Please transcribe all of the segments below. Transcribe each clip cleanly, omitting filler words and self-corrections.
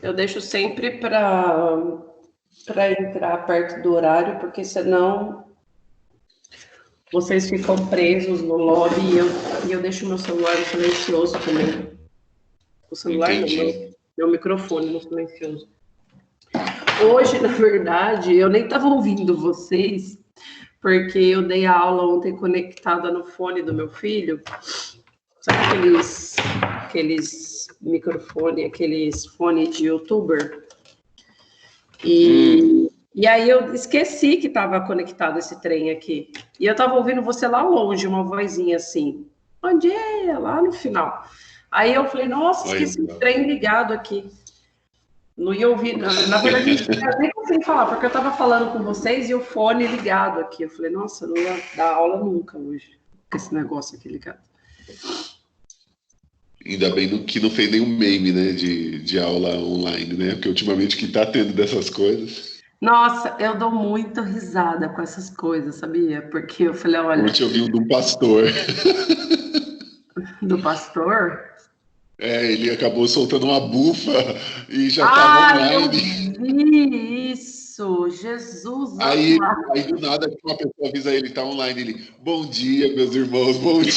Eu deixo sempre para entrar perto do horário, porque senão vocês ficam presos no lobby e eu deixo meu celular no silencioso também. O celular não, Entendi. meu microfone no silencioso. Hoje, na verdade, eu nem estava ouvindo vocês, porque eu dei a aula ontem conectada no fone do meu filho. Sabe aqueles microfone, aqueles fones de youtuber? E aí eu esqueci que estava conectado esse trem aqui. E eu estava ouvindo você lá longe, uma vozinha assim. Onde é? Lá no final. Aí eu falei, nossa, esqueci o trem ligado aqui. Não ia ouvir, na verdade, eu nem consegui falar, porque eu estava falando com vocês e o fone ligado aqui. Eu falei, nossa, não ia dar aula nunca hoje, com esse negócio aqui ligado. Ainda bem que não fez nenhum meme, né, de aula online, né? Porque ultimamente que tá tendo dessas coisas. Nossa, eu dou muita risada com essas coisas, sabia? Porque eu falei, olha... Ontem eu vi um do pastor. Do pastor? Ele acabou soltando uma bufa e já tava online. Eu vi isso! Jesus Aí amado! do nada uma pessoa avisa ele, tá online, ele, bom dia, meus irmãos, bom dia.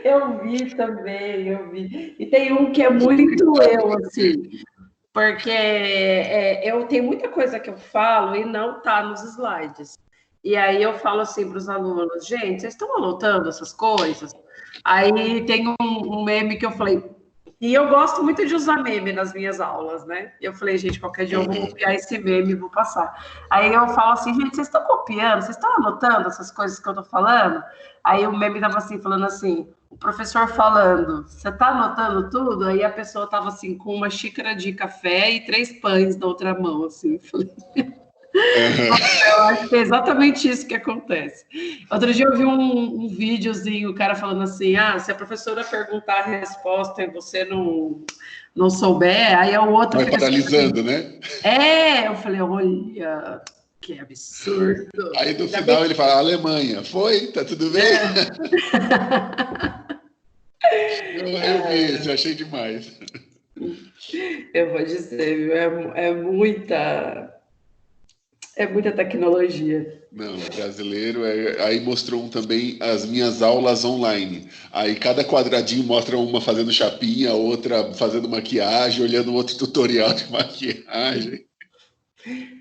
Eu vi também, eu vi. E tem um que é muito eu, assim, porque eu tenho muita coisa que eu falo e não tá nos slides. E aí eu falo assim para os alunos, gente, vocês estão anotando essas coisas? Aí tem um meme que eu falei, e eu gosto muito de usar meme nas minhas aulas, né? E eu falei, gente, qualquer dia eu vou copiar esse meme e vou passar. Aí eu falo assim, gente, vocês estão copiando? Vocês estão anotando essas coisas que eu tô falando? Aí o meme tava assim, falando assim, o professor falando, você tá anotando tudo? Aí a pessoa tava assim, com uma xícara de café e 3 pães na outra mão, assim. Falei... Eu acho que é exatamente isso que acontece. Outro dia eu vi um videozinho, o cara falando assim, se a professora perguntar a resposta e você não souber, aí o outro vai fica paralisando, assim, né? Eu falei, olha, que absurdo. Aí no final ele fala, Alemanha, foi? Tá tudo bem? Eu vi isso, eu achei demais. Eu vou dizer, viu? É muita tecnologia. Não, brasileiro. Aí mostrou também as minhas aulas online. Aí cada quadradinho mostra uma fazendo chapinha, outra fazendo maquiagem, olhando outro tutorial de maquiagem.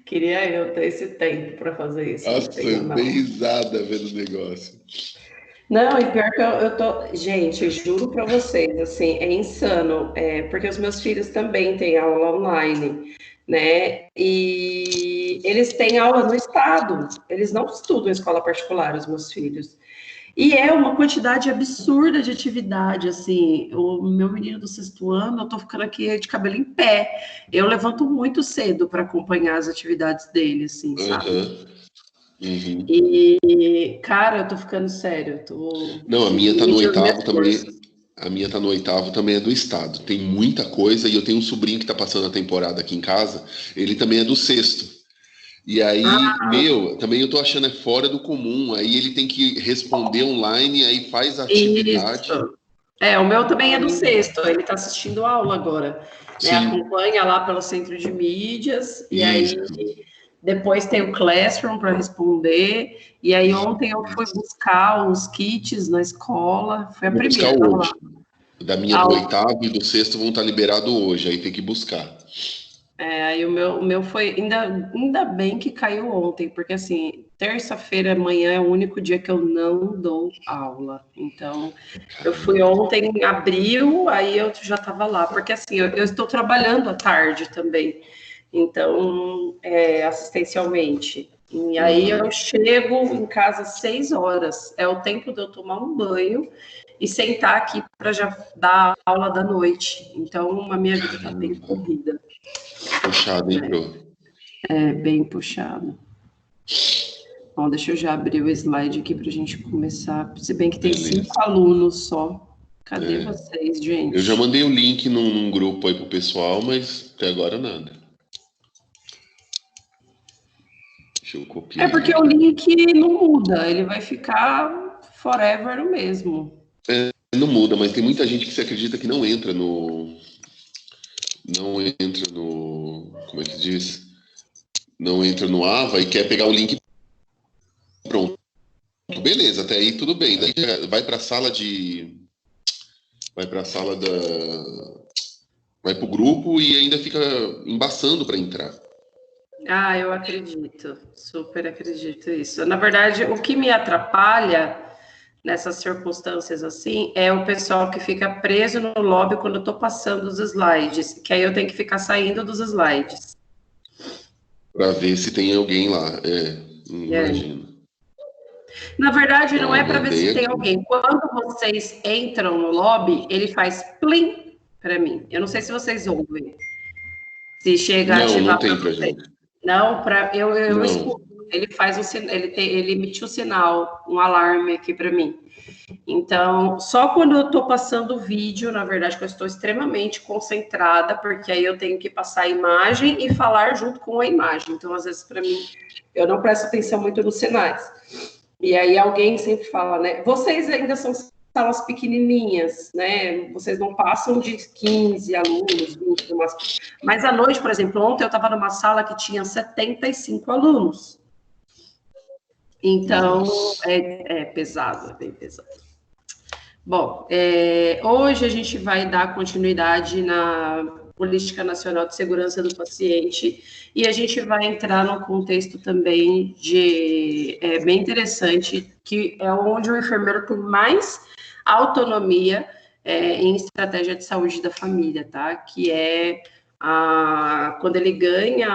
Queria eu ter esse tempo para fazer isso. Nossa, eu dei risada vendo o negócio. Não, e pior que eu tô... Gente, eu juro para vocês, assim, é insano, porque os meus filhos também têm aula online, né? E eles têm aula no estado, eles não estudam em escola particular, os meus filhos. E é uma quantidade absurda de atividade, assim, o meu menino do 6º ano, eu tô ficando aqui de cabelo em pé. Eu levanto muito cedo para acompanhar as atividades dele, assim, sabe? Uhum. E, cara, eu tô ficando sério. Não, a minha tá no 8º também. A minha tá no 8º também, é do estado. Tem muita coisa, e eu tenho um sobrinho que tá passando a temporada aqui em casa, ele também é do 6º. E aí, também eu tô achando fora do comum. Aí ele tem que responder online, aí faz a atividade. Isso. O meu também é do 6º, ele tá assistindo aula agora, né? Sim. Acompanha lá pelo centro de mídias, e Isso. aí depois tem o Classroom para responder, e aí ontem eu fui buscar os kits na escola, foi a Vou primeira. buscar hoje. Da minha do 8º e do 6º vão estar liberados hoje, aí tem que buscar. Aí o meu foi, ainda bem que caiu ontem, porque assim, terça-feira, amanhã é o único dia que eu não dou aula. Então, eu fui ontem em abril, aí eu já estava lá, porque assim, eu estou trabalhando à tarde também, então, assistencialmente. E aí eu chego em casa às 6 horas, é o tempo de eu tomar um banho e sentar aqui para já dar a aula da noite. Então, a minha vida está bem corrida. Puxado, hein, Pro? Bem puxado. Bom, deixa eu já abrir o slide aqui para a gente começar. Se bem que tem 5 alunos só. Cadê vocês, gente? Eu já mandei o link num grupo aí pro pessoal, mas até agora nada. Deixa eu copiar. Porque o link não muda, ele vai ficar forever o mesmo. Não muda, mas tem muita gente que se acredita que não entra não entra no, como é que diz? Não entra no AVA e quer pegar o link pronto. Beleza, até aí tudo bem. Daí vai para a sala vai para o grupo e ainda fica embaçando para entrar. Ah, eu acredito, super acredito isso. Na verdade, o que me atrapalha nessas circunstâncias assim é o pessoal que fica preso no lobby quando eu estou passando os slides, que aí eu tenho que ficar saindo dos slides. Para ver se tem alguém lá. Imagino. Na verdade, não é para ver se tem aqui. alguém. Quando vocês entram no lobby, ele faz plim para mim. Eu não sei se vocês ouvem. Se chega a ativar para vocês. gente. Não, eu Não. escuto. Ele faz ele emite um sinal, um alarme aqui para mim. Então, só quando eu estou passando o vídeo, na verdade, que eu estou extremamente concentrada, porque aí eu tenho que passar a imagem e falar junto com a imagem. Então, às vezes, para mim, eu não presto atenção muito nos sinais. E aí alguém sempre fala, né? Vocês ainda são salas pequenininhas, né? Vocês não passam de 15 alunos, 20 no máximo. Mas à noite, por exemplo, ontem eu estava numa sala que tinha 75 alunos. Então, é pesado, é bem pesado. Bom, hoje a gente vai dar continuidade na Política Nacional de Segurança do Paciente e a gente vai entrar num contexto também bem interessante, que é onde o enfermeiro tem mais autonomia em estratégia de saúde da família, tá? Que é quando ele ganha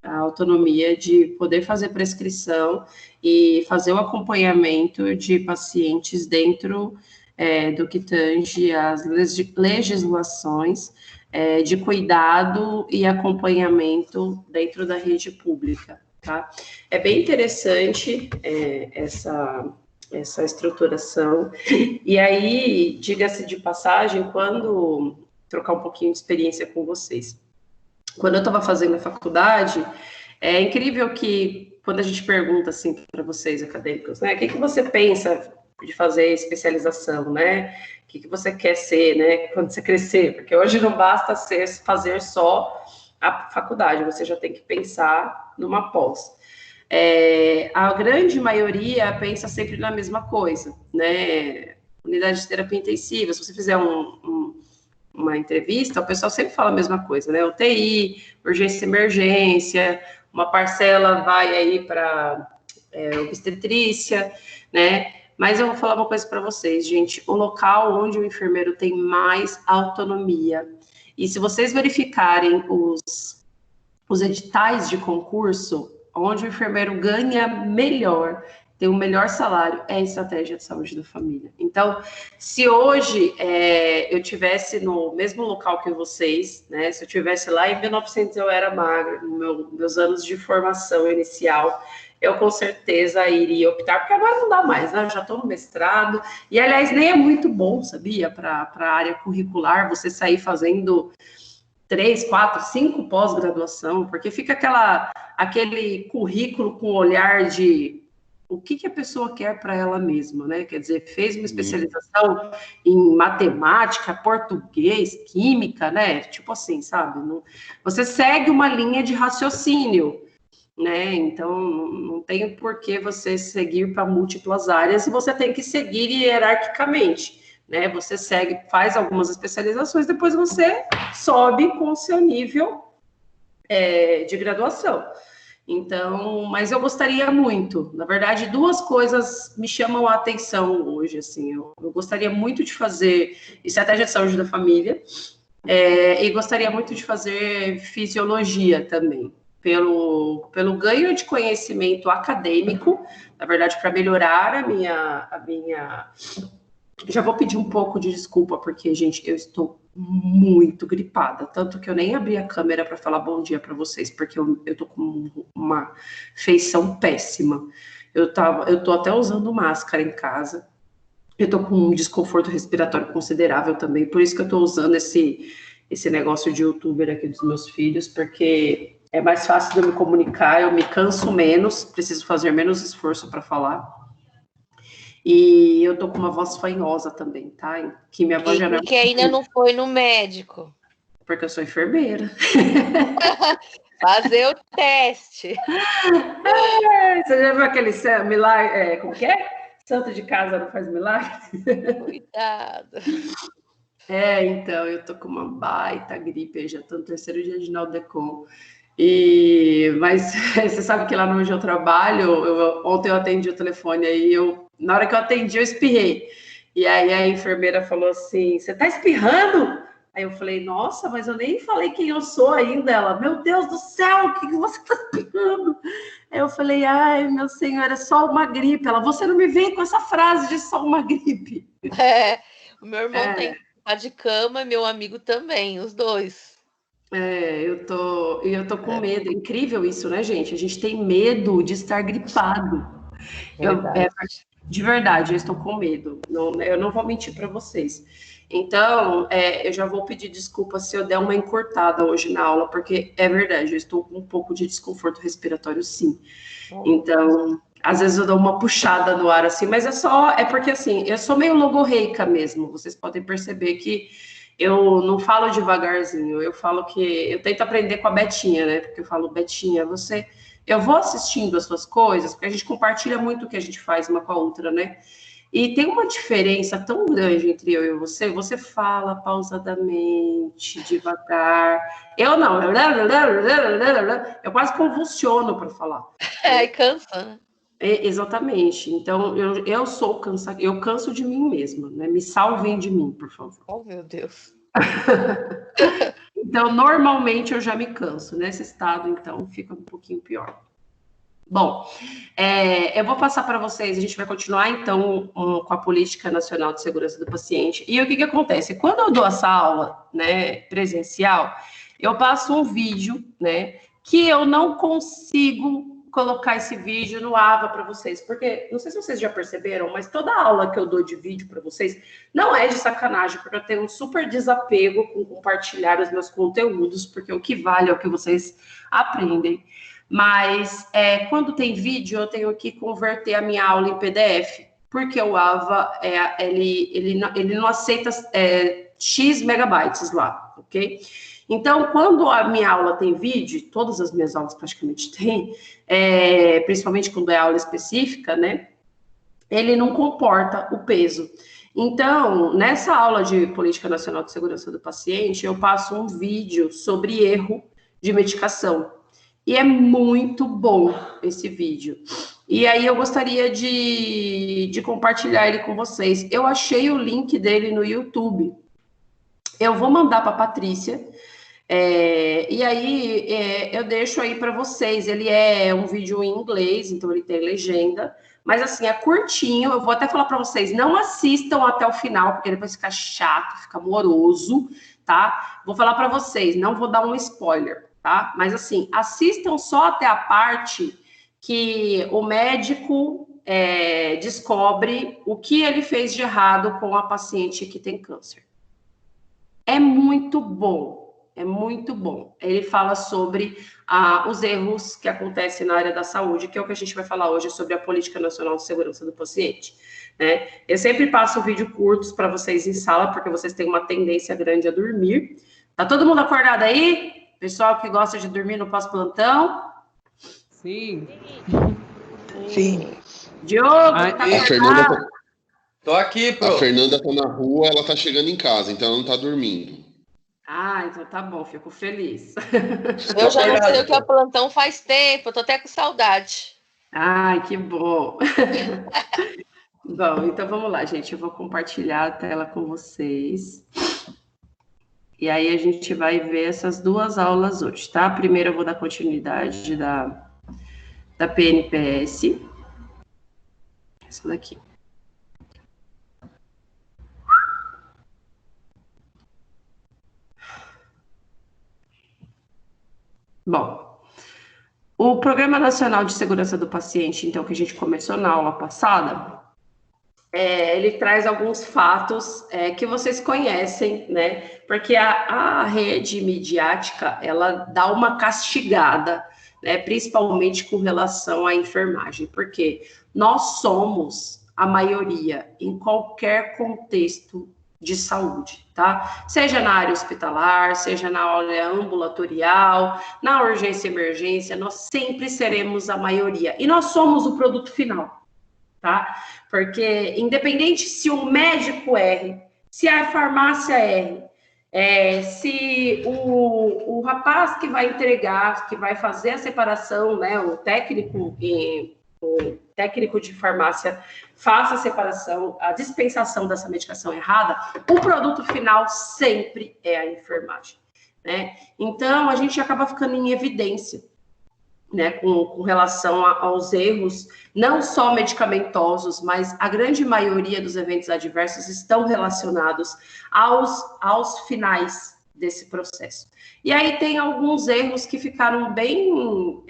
a autonomia de poder fazer prescrição e fazer o acompanhamento de pacientes dentro do que tange às legislações de cuidado e acompanhamento dentro da rede pública, tá? É bem interessante essa estruturação. E aí, diga-se de passagem, quando trocar um pouquinho de experiência com vocês. Quando eu estava fazendo a faculdade, é incrível que quando a gente pergunta assim para vocês acadêmicos, né, o que você pensa de fazer especialização, né? O que você quer ser, né? Quando você crescer, porque hoje não basta fazer só a faculdade, você já tem que pensar numa pós. A grande maioria pensa sempre na mesma coisa, né? Unidade de terapia intensiva, se você fizer uma entrevista, o pessoal sempre fala a mesma coisa, né? UTI, urgência e emergência, uma parcela vai aí para obstetrícia, né? Mas eu vou falar uma coisa para vocês, gente. O local onde o enfermeiro tem mais autonomia, e se vocês verificarem os editais de concurso, onde o enfermeiro ganha melhor, tem o melhor salário, é a estratégia de saúde da família. Então, se hoje eu tivesse no mesmo local que vocês, né? Se eu tivesse lá em 1900 eu era magra, nos meus anos de formação inicial, eu com certeza iria optar, porque agora não dá mais, né? Eu já estou no mestrado, e aliás, nem é muito bom, sabia, para a área curricular, você sair fazendo 3, 4, 5 pós-graduação, porque fica aquele currículo com olhar de o que a pessoa quer para ela mesma, né? Quer dizer, fez uma especialização em matemática, português, química, né? Tipo assim, sabe? Você segue uma linha de raciocínio, né? Então, não tem por que você seguir para múltiplas áreas e você tem que seguir hierarquicamente, né? Você faz algumas especializações, depois você sobe com o seu nível de graduação. Então, mas eu gostaria muito, na verdade, 2 coisas me chamam a atenção hoje, assim, eu gostaria muito de fazer estratégia de saúde da família e gostaria muito de fazer fisiologia também, pelo ganho de conhecimento acadêmico, na verdade, para melhorar a minha... Já vou pedir um pouco de desculpa, porque, gente, eu estou muito gripada, tanto que eu nem abri a câmera para falar bom dia para vocês, porque eu tô com uma feição péssima. Eu tô até usando máscara em casa, eu tô com um desconforto respiratório considerável também, por isso que eu tô usando esse negócio de youtuber aqui dos meus filhos, porque é mais fácil de eu me comunicar, eu me canso menos, preciso fazer menos esforço para falar. E eu tô com uma voz fanhosa também, tá? Que minha voz já não... Porque ainda não foi no médico. Porque eu sou enfermeira. Fazer o teste. Você já viu aquele milagre? Como que é? Santo de casa não faz milagre? Cuidado. Então, eu tô com uma baita gripe, eu já tô no 3º dia de Naldecon. Mas você sabe que lá onde eu trabalho, ontem eu atendi o telefone, aí na hora que eu atendi, eu espirrei. E aí a enfermeira falou assim, você tá espirrando? Aí eu falei, nossa, mas eu nem falei quem eu sou ainda. Ela, meu Deus do céu, o que você tá espirrando? Aí eu falei, ai, meu senhor, é só uma gripe. Ela, você não me vem com essa frase de só uma gripe. O meu irmão tem que ficar de cama e meu amigo também, os dois. Eu tô com medo. É incrível isso, né, gente? A gente tem medo de estar gripado. De verdade, eu estou com medo. Eu não vou mentir para vocês. Então, eu já vou pedir desculpa se eu der uma encurtada hoje na aula, porque é verdade, eu estou com um pouco de desconforto respiratório, sim. Então, às vezes eu dou uma puxada no ar, assim, mas é porque, assim, eu sou meio logorreica mesmo. Vocês podem perceber que eu não falo devagarzinho, eu falo que eu tento aprender com a Betinha, né? Porque eu falo, Betinha, eu vou assistindo as suas coisas, porque a gente compartilha muito o que a gente faz uma com a outra, né? E tem uma diferença tão grande entre eu e você. Você fala pausadamente, devagar. Eu não. Eu quase convulsiono para falar. Aí cansa, né? Exatamente. Então, eu sou cansada. Eu canso de mim mesma, né? Me salvem de mim, por favor. Oh, meu Deus. Então, normalmente eu já me canso. Nesse estado, então, fica um pouquinho pior. Bom, eu vou passar para vocês, a gente vai continuar, então, com a Política Nacional de Segurança do Paciente. E o que acontece? Quando eu dou essa aula, né, presencial, eu passo um vídeo, né, que eu não consigo colocar esse vídeo no AVA para vocês, porque, não sei se vocês já perceberam, mas toda aula que eu dou de vídeo para vocês não é de sacanagem, porque eu tenho um super desapego com compartilhar os meus conteúdos, porque o que vale é o que vocês aprendem. Mas quando tem vídeo, eu tenho que converter a minha aula em PDF, porque o AVA ele não aceita X megabytes lá, ok? Então, quando a minha aula tem vídeo, todas as minhas aulas praticamente têm, principalmente quando é aula específica, né? Ele não comporta o peso. Então, nessa aula de Política Nacional de Segurança do Paciente, eu passo um vídeo sobre erro de medicação. E é muito bom esse vídeo. E aí eu gostaria de compartilhar ele com vocês. Eu achei o link dele no YouTube. Eu vou mandar para a Patrícia. E aí eu deixo aí para vocês. Ele é um vídeo em inglês, então ele tem legenda. Mas assim, é curtinho. Eu vou até falar para vocês, não assistam até o final, porque depois fica chato, fica moroso, tá? Vou falar para vocês, não vou dar um spoiler. Tá? Mas assim, assistam só até a parte que o médico descobre o que ele fez de errado com a paciente que tem câncer. É muito bom, é muito bom. Ele fala sobre os erros que acontecem na área da saúde, que é o que a gente vai falar hoje sobre a Política Nacional de Segurança do Paciente. Né? Eu sempre passo vídeo curtos para vocês em sala, porque vocês têm uma tendência grande a dormir. Tá todo mundo acordado aí? Pessoal que gosta de dormir no pós-plantão? Sim. Sim. Diogo, tá Fernanda Tô aqui, pô. A Fernanda tá na rua, ela tá chegando em casa, então ela não tá dormindo. Então tá bom, fico feliz. Eu já não sei o que é plantão faz tempo, eu tô até com saudade. Ai, que bom. Bom, então vamos lá, gente. Eu vou compartilhar a tela com vocês. E aí a gente vai ver essas duas aulas hoje, tá? Primeiro eu vou dar continuidade da PNPS. Essa daqui. Bom, o Programa Nacional de Segurança do Paciente, então, que a gente começou na aula passada, ele traz alguns fatos que vocês conhecem, né? Porque a rede midiática, ela dá uma castigada, né? Principalmente com relação à enfermagem, porque nós somos a maioria, em qualquer contexto de saúde, tá? Seja na área hospitalar, seja na área ambulatorial, na urgência e emergência, nós sempre seremos a maioria. E nós somos o produto final, tá? Porque independente se o médico erre, se a farmácia erre, se o rapaz que vai entregar, que vai fazer a separação, né, o técnico de farmácia faça a separação, a dispensação dessa medicação errada, o produto final sempre é a enfermagem, né? Então, a gente acaba ficando em evidência, né, com relação aos erros, não só medicamentosos, mas a grande maioria dos eventos adversos estão relacionados aos finais desse processo. E aí tem alguns erros que ficaram bem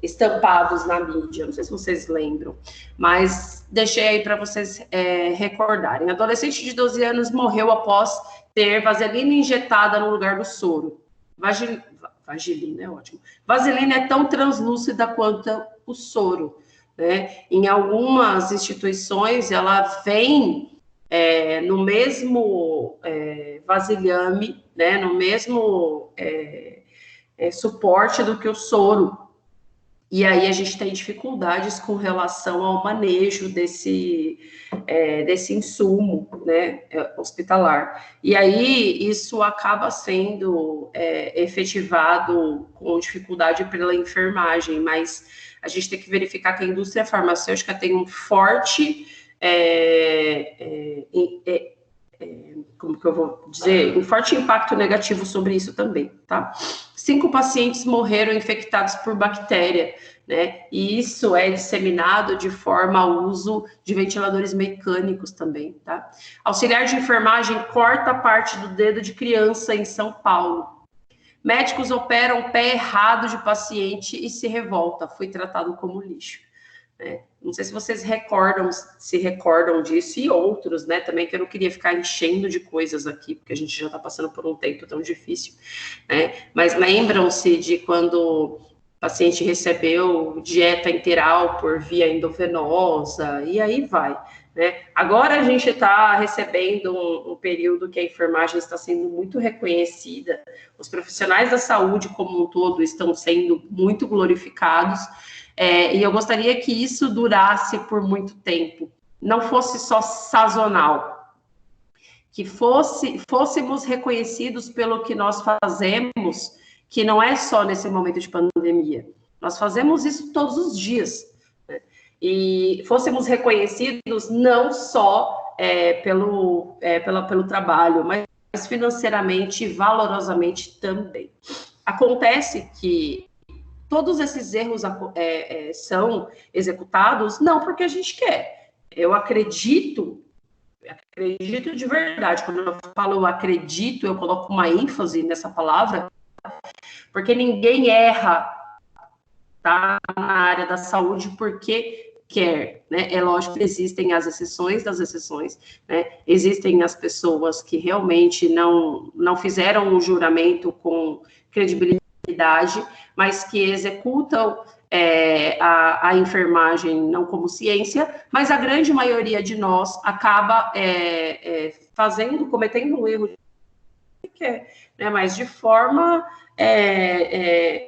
estampados na mídia, não sei se vocês lembram, mas deixei aí para vocês recordarem. Adolescente de 12 anos morreu após ter vaselina injetada no lugar do soro. Vaselina é ótimo. Vaselina é tão translúcida quanto o soro, né? Em algumas instituições, ela vem no mesmo vasilhame, né? No mesmo suporte do que o soro. E aí a gente tem dificuldades com relação ao manejo desse insumo, né, hospitalar. E aí isso acaba sendo efetivado com dificuldade pela enfermagem, mas a gente tem que verificar que a indústria farmacêutica tem um forte, como que eu vou dizer, um forte impacto negativo sobre isso também, tá? 5 pacientes morreram infectados por bactéria, né? E isso é disseminado de forma ao uso de ventiladores mecânicos também, tá? Auxiliar de enfermagem corta parte do dedo de criança em São Paulo. Médicos operam o pé errado de paciente e se revolta, foi tratado como lixo. Não sei se vocês se recordam disso e outros, né, também, que eu não queria ficar enchendo de coisas aqui, porque a gente já está passando por um tempo tão difícil, né, mas lembram-se de quando o paciente recebeu dieta enteral por via endovenosa, e aí vai, né. Agora a gente está recebendo um período que a enfermagem está sendo muito reconhecida, os profissionais da saúde como um todo estão sendo muito glorificados, e eu gostaria que isso durasse por muito tempo, não fosse só sazonal, que fôssemos reconhecidos pelo que nós fazemos, que não é só nesse momento de pandemia, nós fazemos isso todos os dias, né? E fôssemos reconhecidos não só pelo trabalho, mas financeiramente e valorosamente também. Acontece que todos esses erros são executados não porque a gente quer. Eu acredito de verdade. Quando eu falo eu acredito, eu coloco uma ênfase nessa palavra, porque ninguém erra, tá, na área da saúde porque quer, né? É lógico que existem as exceções das exceções, né? Existem as pessoas que realmente não fizeram o juramento com credibilidade, mas que executam a enfermagem não como ciência, mas a grande maioria de nós acaba cometendo um erro que quer, né? Mas de forma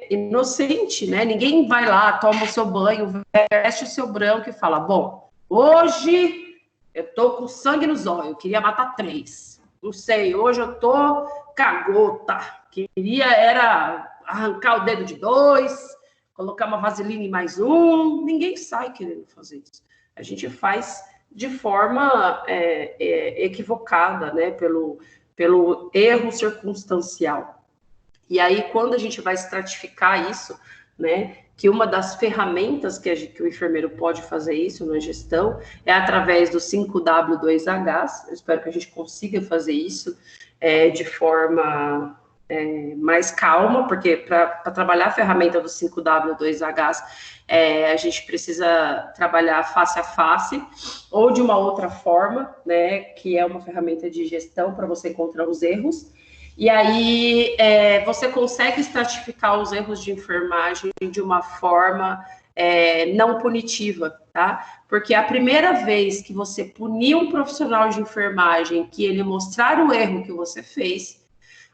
inocente, né? Ninguém vai lá, toma o seu banho, veste o seu branco e fala, bom, hoje eu tô com sangue nos olhos, queria matar 3. Não sei, hoje eu tô cagota, queria era arrancar o dedo de 2, colocar uma vaselina em mais um. Ninguém sai querendo fazer isso. A gente faz de forma equivocada, né? Pelo erro circunstancial. E aí, quando a gente vai estratificar isso, né? Que uma das ferramentas que o enfermeiro pode fazer isso na gestão é através do 5W2H. Eu espero que a gente consiga fazer isso de forma mais calma, porque para trabalhar a ferramenta do 5W2H, a gente precisa trabalhar face a face, ou de uma outra forma, né, que é uma ferramenta de gestão para você encontrar os erros, e aí você consegue estratificar os erros de enfermagem de uma forma não punitiva, tá? tá? Porque a primeira vez que você punir um profissional de enfermagem, que ele mostrar o erro que você fez,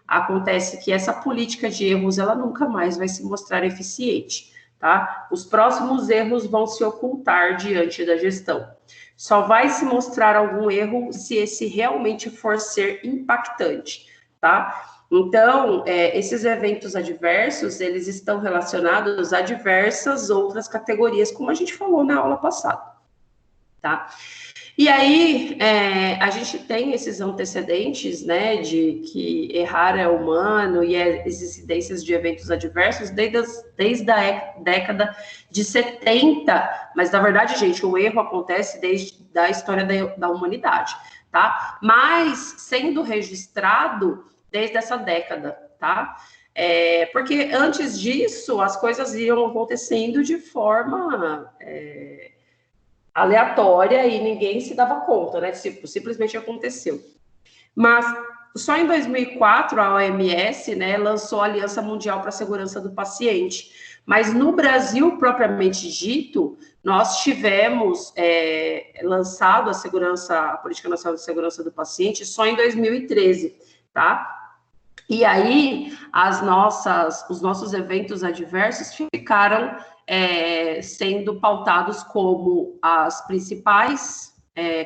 acontece que essa política de erros, ela nunca mais vai se mostrar eficiente, tá? Os próximos erros vão se ocultar diante da gestão. Só vai se mostrar algum erro se esse realmente for ser impactante, tá? Então, esses eventos adversos, eles estão relacionados a diversas outras categorias, como a gente falou na aula passada, tá? E aí, a gente tem esses antecedentes, né, de que errar é humano e as incidências de eventos adversos desde a década de 70, mas, na verdade, gente, o erro acontece desde a história da humanidade, tá? Mas sendo registrado desde essa década, tá? Porque antes disso, as coisas iam acontecendo de forma aleatória e ninguém se dava conta, né? Simplesmente aconteceu. Mas só em 2004 a OMS, né, lançou a Aliança Mundial para a Segurança do Paciente. Mas no Brasil, propriamente dito, nós tivemos lançado a Política Nacional de Segurança do Paciente só em 2013, tá? E aí, os nossos eventos adversos ficaram sendo pautados como as principais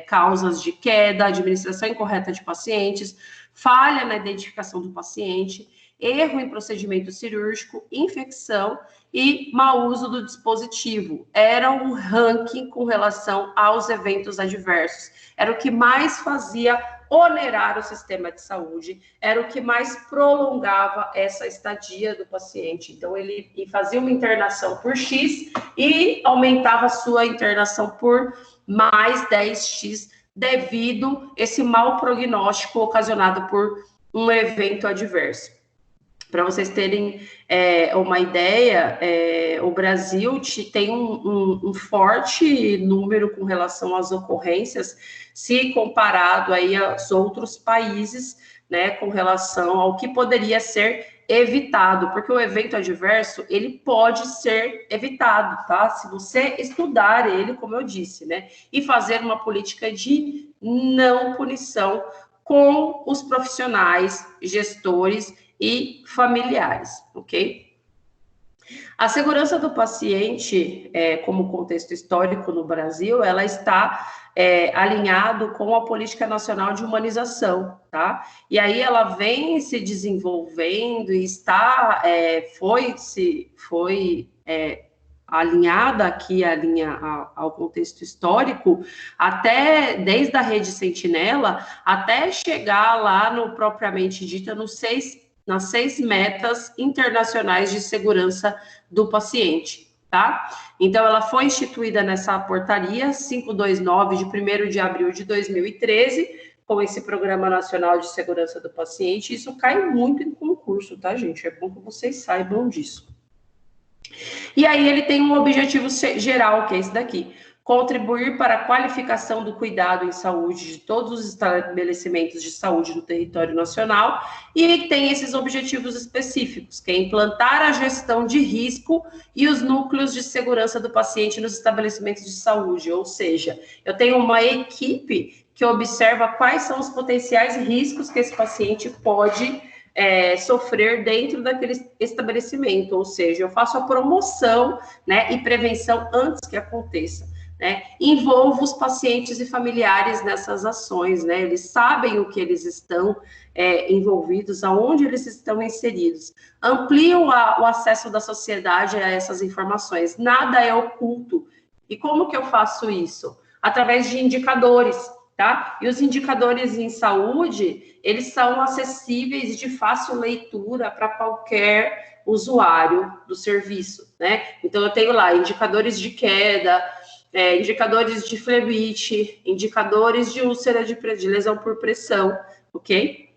causas de queda, administração incorreta de pacientes, falha na identificação do paciente, erro em procedimento cirúrgico, infecção e mau uso do dispositivo. Era um ranking com relação aos eventos adversos. Era o que mais fazia onerar o sistema de saúde, era o que mais prolongava essa estadia do paciente. Então, ele fazia uma internação por X e aumentava a sua internação por mais 10X, devido a esse mau prognóstico ocasionado por um evento adverso. Para vocês terem uma ideia, o Brasil tem um forte número com relação às ocorrências, se comparado aí aos outros países, né, com relação ao que poderia ser evitado, porque o evento adverso, ele pode ser evitado, tá? Se você estudar ele, como eu disse, né, e fazer uma política de não punição com os profissionais, gestores e familiares, ok? A segurança do paciente, como contexto histórico no Brasil, ela está alinhado com a Política Nacional de Humanização, tá? E aí ela vem se desenvolvendo e foi alinhada aqui ao contexto histórico, até desde a Rede Sentinela, até chegar lá no propriamente dita nas 6 metas internacionais de segurança do paciente, tá? Então, ela foi instituída nessa portaria 529 de 1º de abril de 2013, com esse Programa Nacional de Segurança do Paciente. Isso cai muito em concurso, tá, gente? É bom que vocês saibam disso. E aí ele tem um objetivo geral, que é esse daqui: contribuir para a qualificação do cuidado em saúde de todos os estabelecimentos de saúde do território nacional, e tem esses objetivos específicos, que é implantar a gestão de risco e os núcleos de segurança do paciente nos estabelecimentos de saúde, ou seja, eu tenho uma equipe que observa quais são os potenciais riscos que esse paciente pode sofrer dentro daquele estabelecimento, ou seja, eu faço a promoção, né, e prevenção antes que aconteça. Né? Envolvo os pacientes e familiares nessas ações, né? Eles sabem o que eles estão envolvidos, aonde eles estão inseridos. Ampliam o acesso da sociedade a essas informações. Nada é oculto. E como que eu faço isso? Através de indicadores, tá? E os indicadores em saúde, eles são acessíveis e de fácil leitura para qualquer usuário do serviço, né? Então, eu tenho lá indicadores de queda, indicadores de flebite, indicadores de úlcera de lesão por pressão, ok?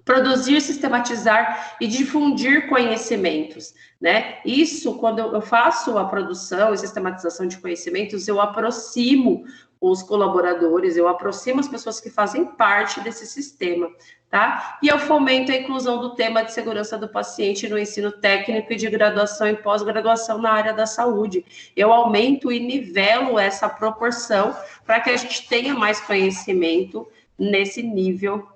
Produzir, sistematizar e difundir conhecimentos, né? Isso, quando eu faço a produção e sistematização de conhecimentos, eu aproximo os colaboradores, eu aproximo as pessoas que fazem parte desse sistema, tá? E eu fomento a inclusão do tema de segurança do paciente no ensino técnico e de graduação e pós-graduação na área da saúde. Eu aumento e nivelo essa proporção para que a gente tenha mais conhecimento nesse nível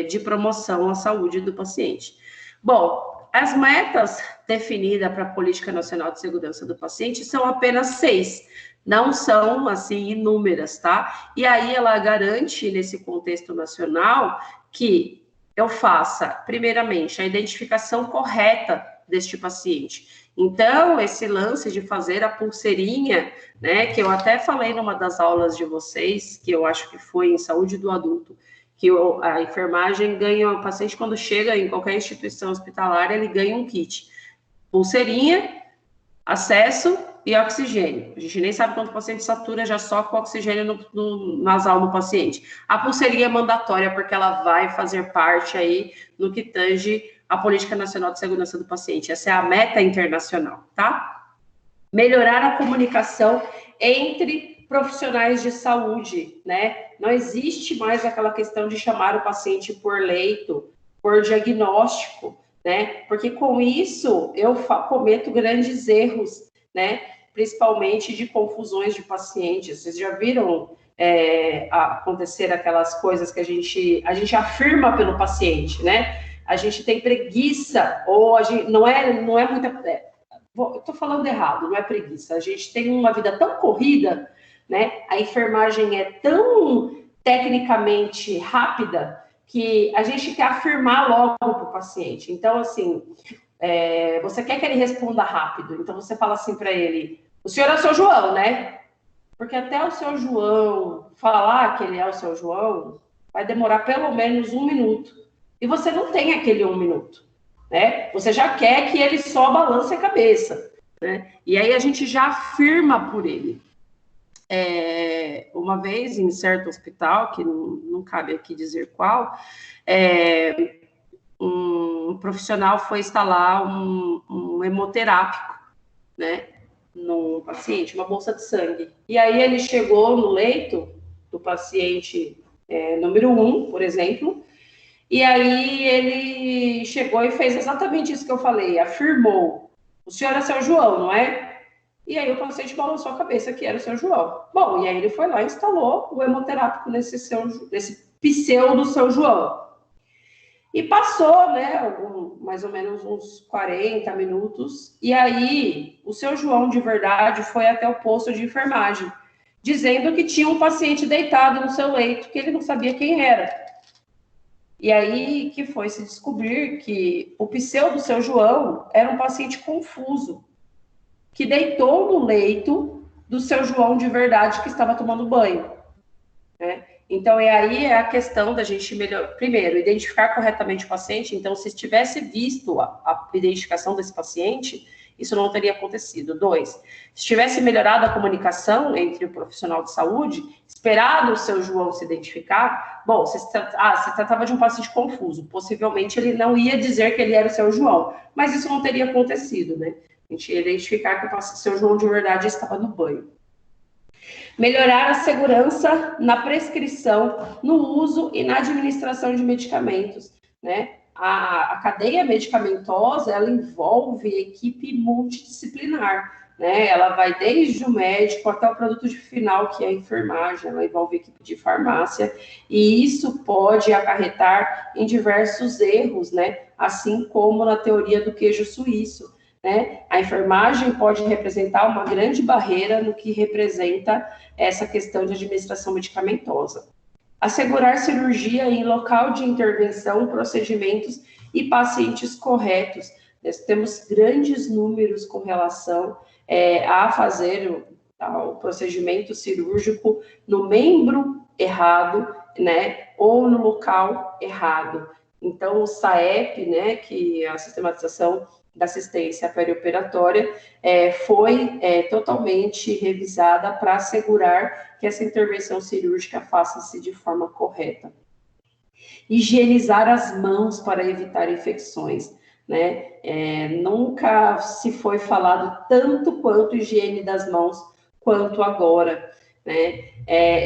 de promoção à saúde do paciente. Bom, as metas definidas para a Política Nacional de Segurança do Paciente são apenas 6, não são, assim, inúmeras, tá? E aí ela garante, nesse contexto nacional, que eu faça, primeiramente, a identificação correta deste paciente. Então, esse lance de fazer a pulseirinha, né, que eu até falei numa das aulas de vocês, que eu acho que foi em saúde do adulto, que a enfermagem ganha, o paciente quando chega em qualquer instituição hospitalar, ele ganha um kit. Pulseirinha, acesso e oxigênio. A gente nem sabe quanto o paciente satura já só com oxigênio no nasal no paciente. A pulseirinha é mandatória porque ela vai fazer parte aí no que tange a Política Nacional de Segurança do Paciente. Essa é a meta internacional, tá? Melhorar a comunicação entre profissionais de saúde, né? Não existe mais aquela questão de chamar o paciente por leito, por diagnóstico, né? Porque com isso eu cometo grandes erros, né? Principalmente de confusões de pacientes. Vocês já viram acontecer aquelas coisas que a gente afirma pelo paciente, né? A gente tem preguiça, ou a gente não é muita. Eu estou falando errado, não é preguiça. A gente tem uma vida tão corrida, né? A enfermagem é tão tecnicamente rápida que a gente quer afirmar logo para o paciente. Então, assim, você quer que ele responda rápido. Então, você fala assim para ele, o senhor é o seu João, né? Porque até o seu João falar que ele é o seu João, vai demorar pelo menos 1 minuto. E você não tem aquele 1 minuto, né? Você já quer que ele só balance a cabeça, né? E aí a gente já afirma por ele. Uma vez em certo hospital, que não cabe aqui dizer qual, um profissional foi instalar um hemoterápico, né, no paciente, uma bolsa de sangue. E aí ele chegou no leito do paciente número 1, por exemplo, e aí ele chegou e fez exatamente isso que eu falei, afirmou, o senhor é seu João, não é? E aí o paciente balançou a cabeça que era o seu João. Bom, e aí ele foi lá e instalou o hemoterápico nesse pseudo seu João. E passou, né, mais ou menos uns 40 minutos, e aí o seu João de verdade foi até o posto de enfermagem, dizendo que tinha um paciente deitado no seu leito, que ele não sabia quem era. E aí que foi se descobrir que o pseudo seu João era um paciente confuso, que deitou no leito do seu João de verdade que estava tomando banho, né? Então, aí a questão da gente primeiro, identificar corretamente o paciente. Então, se tivesse visto a identificação desse paciente, isso não teria acontecido. 2, se tivesse melhorado a comunicação entre o profissional de saúde, esperado o seu João se identificar, bom, se tratava de um paciente confuso, possivelmente ele não ia dizer que ele era o seu João, mas isso não teria acontecido, né? A gente ia identificar que o seu João de verdade estava no banho. Melhorar a segurança na prescrição, no uso e na administração de medicamentos, né? A cadeia medicamentosa, ela envolve equipe multidisciplinar, né? Ela vai desde o médico até o produto final, que é a enfermagem, ela envolve equipe de farmácia, e isso pode acarretar em diversos erros, né? Assim como na teoria do queijo suíço, né? A enfermagem pode representar uma grande barreira no que representa essa questão de administração medicamentosa. Assegurar cirurgia em local de intervenção, procedimentos e pacientes corretos. Nós temos grandes números com relação a fazer o procedimento cirúrgico no membro errado, né? Ou no local errado. Então, o SAEP, né, que é a sistematização da assistência perioperatória, foi totalmente revisada para assegurar que essa intervenção cirúrgica faça-se de forma correta. Higienizar as mãos para evitar infecções, né? Nunca se foi falado tanto quanto higiene das mãos quanto agora, né?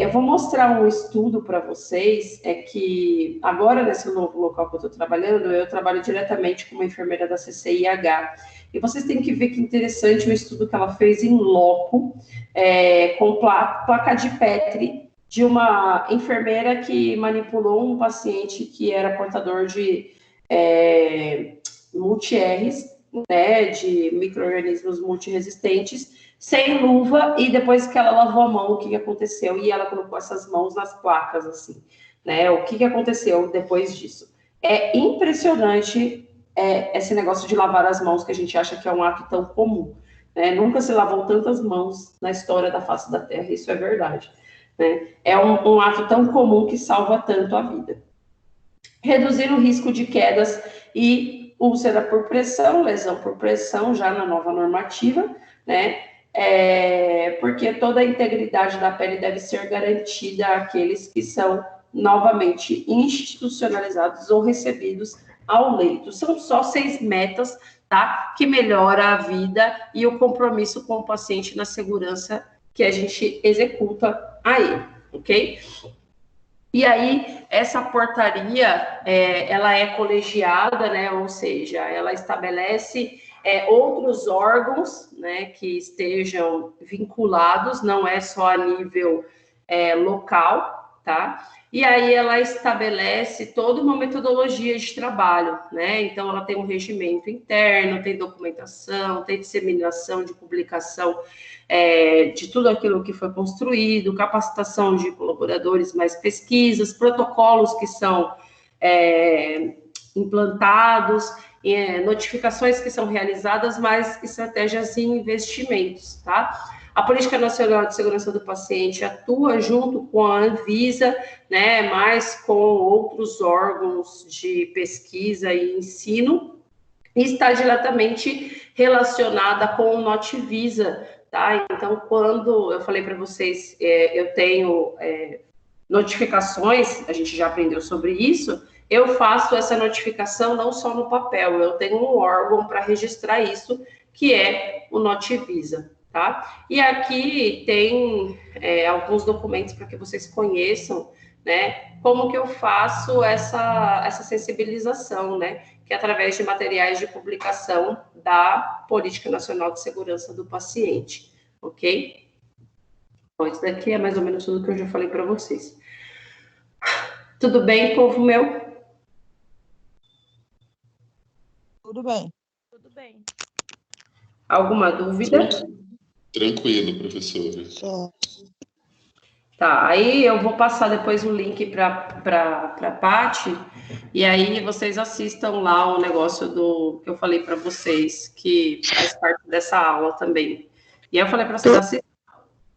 Eu vou mostrar um estudo para vocês, que agora nesse novo local que eu estou trabalhando, eu trabalho diretamente com uma enfermeira da CCIH, e vocês têm que ver que interessante o estudo que ela fez em loco, com placa de Petri, de uma enfermeira que manipulou um paciente que era portador de multi-Rs, né, de micro-organismos multiresistentes, sem luva, e depois que ela lavou a mão, o que aconteceu? E ela colocou essas mãos nas placas, assim, né? O que aconteceu depois disso? É impressionante esse negócio de lavar as mãos, que a gente acha que é um ato tão comum, né? Nunca se lavou tantas mãos na história da face da Terra, isso é verdade, né? É um ato tão comum que salva tanto a vida. Reduzir o risco de quedas e úlcera por pressão, lesão por pressão, já na nova normativa, né? Porque toda a integridade da pele deve ser garantida àqueles que são novamente institucionalizados ou recebidos ao leito. São só 6 metas, tá? Que melhora a vida e o compromisso com o paciente na segurança que a gente executa aí, ok? E aí, essa portaria, ela é colegiada, né? Ou seja, ela estabelece outros órgãos, né, que estejam vinculados, não é só a nível local, tá? E aí ela estabelece toda uma metodologia de trabalho, né? Então, ela tem um regimento interno, tem documentação, tem disseminação de publicação de tudo aquilo que foi construído, capacitação de colaboradores, mais pesquisas, protocolos que são implantados, notificações que são realizadas, mais estratégias e investimentos, tá? A Política Nacional de Segurança do Paciente atua junto com a Anvisa, né, mas com outros órgãos de pesquisa e ensino, e está diretamente relacionada com o Notivisa, tá? Então, quando eu falei para vocês, eu tenho notificações, a gente já aprendeu sobre isso, eu faço essa notificação não só no papel, eu tenho um órgão para registrar isso, que é o Notivisa, tá? E aqui tem alguns documentos para que vocês conheçam, né, como que eu faço essa sensibilização, né, que é através de materiais de publicação da Política Nacional de Segurança do Paciente, ok? Bom, isso daqui é mais ou menos tudo que eu já falei para vocês. Tudo bem, povo meu? Tudo bem. Tudo bem. Alguma dúvida? Tranquilo, professora. Só. Tá, aí eu vou passar depois o link para a Paty, e aí vocês assistam lá o negócio que eu falei para vocês, que faz parte dessa aula também. E aí eu falei para vocês assistirem.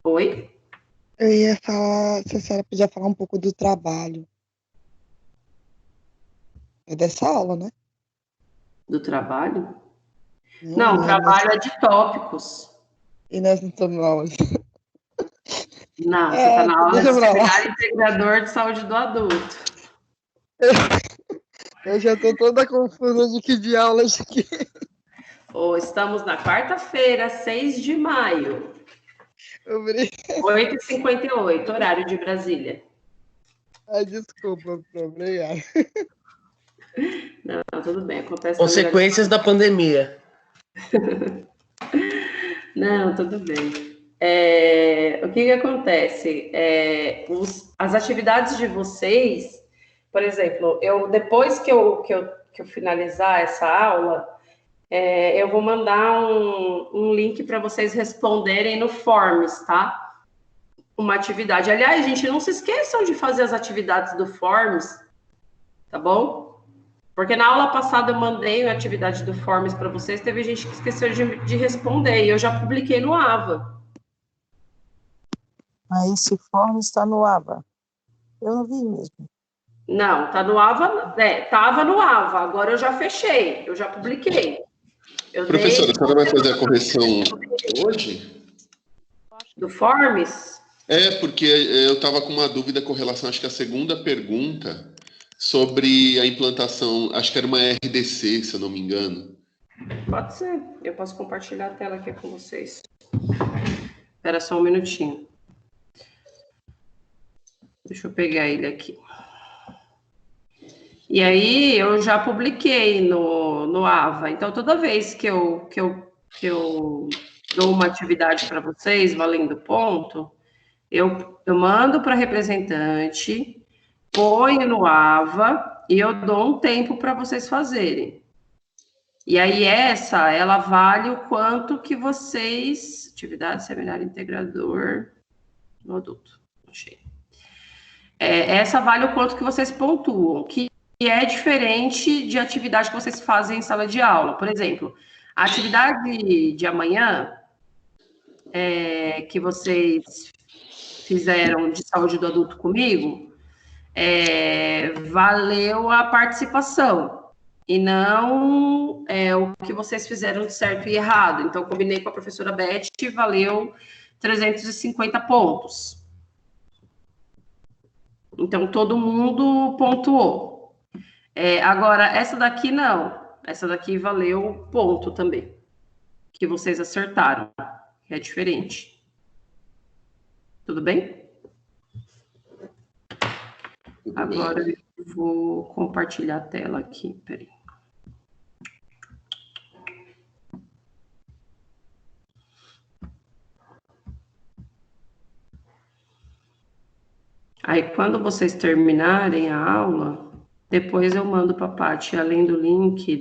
Oi? Eu ia falar, se a senhora podia falar um pouco do trabalho. É dessa aula, né? Do trabalho? Não, o trabalho é de tópicos. E nós não estamos na aula. Não, você está na aula de auxiliar integrador de saúde do adulto. Eu já estou toda confusa de que de aula isso aqui. Estamos na quarta-feira, 6 de maio. 8h58, horário de Brasília. Ai, desculpa, obrigado. Não, tudo bem, acontece. Consequências da pandemia. Não, tudo bem. O que acontece? As atividades de vocês, por exemplo, depois que eu finalizar essa aula, eu vou mandar um link para vocês responderem no Forms, tá? Uma atividade. Aliás, gente, não se esqueçam de fazer as atividades do Forms, tá bom? Porque na aula passada eu mandei a atividade do Forms para vocês, teve gente que esqueceu de responder, e eu já publiquei no AVA. Mas esse Forms está no AVA. Eu não vi mesmo. Não, tá no AVA, tava no AVA, agora eu já fechei, eu já publiquei. Professora, a senhora vai fazer a correção hoje? Do Forms? Porque eu estava com uma dúvida com relação, acho que a segunda pergunta, sobre a implantação, acho que era uma RDC, se eu não me engano. Pode ser. Eu posso compartilhar a tela aqui com vocês. Espera só um minutinho. Deixa eu pegar ele aqui. E aí, eu já publiquei no AVA. Então, toda vez que eu dou uma atividade para vocês, valendo ponto, eu mando para representante, ponho no AVA e eu dou um tempo para vocês fazerem. E aí, ela vale o quanto que vocês... Atividade seminário integrador no adulto. Achei. Essa vale o quanto que vocês pontuam, que é diferente de atividade que vocês fazem em sala de aula. Por exemplo, a atividade de amanhã, que vocês fizeram de saúde do adulto comigo, valeu a participação, e não o que vocês fizeram de certo e errado. Então, combinei com a professora Beth e valeu 350 pontos. Então, todo mundo pontuou. Agora, essa daqui não. Essa daqui valeu ponto também. Que vocês acertaram. É diferente. Tudo bem? Agora eu vou compartilhar a tela aqui. Peraí. Aí, quando vocês terminarem a aula, depois eu mando para a Paty, além do link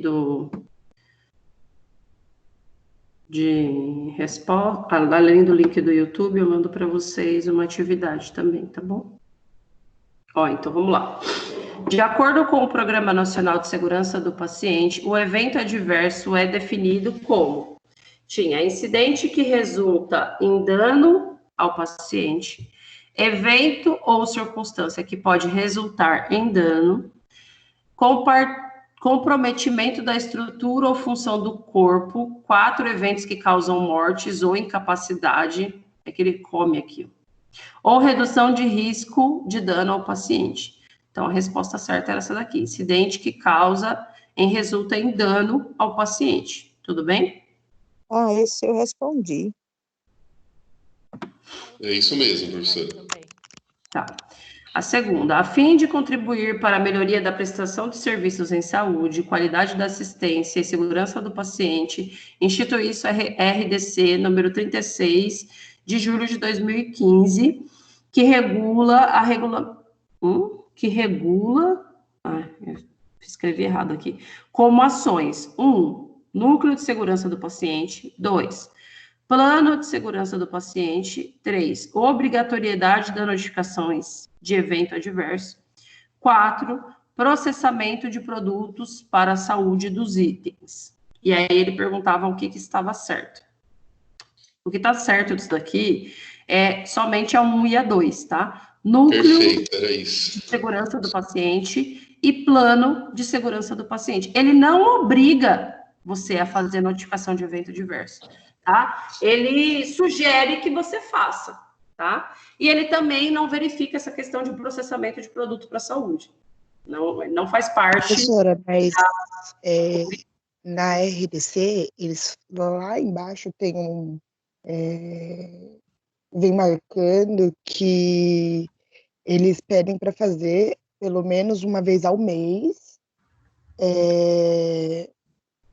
de resposta, além do link do YouTube, eu mando para vocês uma atividade também, tá bom? Então vamos lá. De acordo com o Programa Nacional de Segurança do Paciente, o evento adverso é definido como incidente que resulta em dano ao paciente, evento ou circunstância que pode resultar em dano, comprometimento da estrutura ou função do corpo, 4 eventos que causam mortes ou incapacidade, é que ele come aqui, ou redução de risco de dano ao paciente. Então, a resposta certa era essa daqui, incidente que resulta em dano ao paciente. Tudo bem? Esse eu respondi. É isso mesmo, professora. Tá. A segunda, a fim de contribuir para a melhoria da prestação de serviços em saúde, qualidade da assistência e segurança do paciente, institui isso a RDC número 36, de julho de 2015, que regula escrevi errado aqui, como ações: 1, núcleo de segurança do paciente; 2, plano de segurança do paciente; 3, obrigatoriedade das notificações de evento adverso; 4, processamento de produtos para a saúde dos itens. E aí ele perguntava o que estava certo. O que está certo disso daqui somente a 1 e a 2, tá? Núcleo de segurança do paciente e plano de segurança do paciente. Ele não obriga você a fazer notificação de evento adverso, tá? Ele sugere que você faça, tá? E ele também não verifica essa questão de processamento de produto para a saúde. Não faz parte... Professora, mas na RDC, eles lá embaixo tem vem marcando que eles pedem para fazer pelo menos uma vez ao mês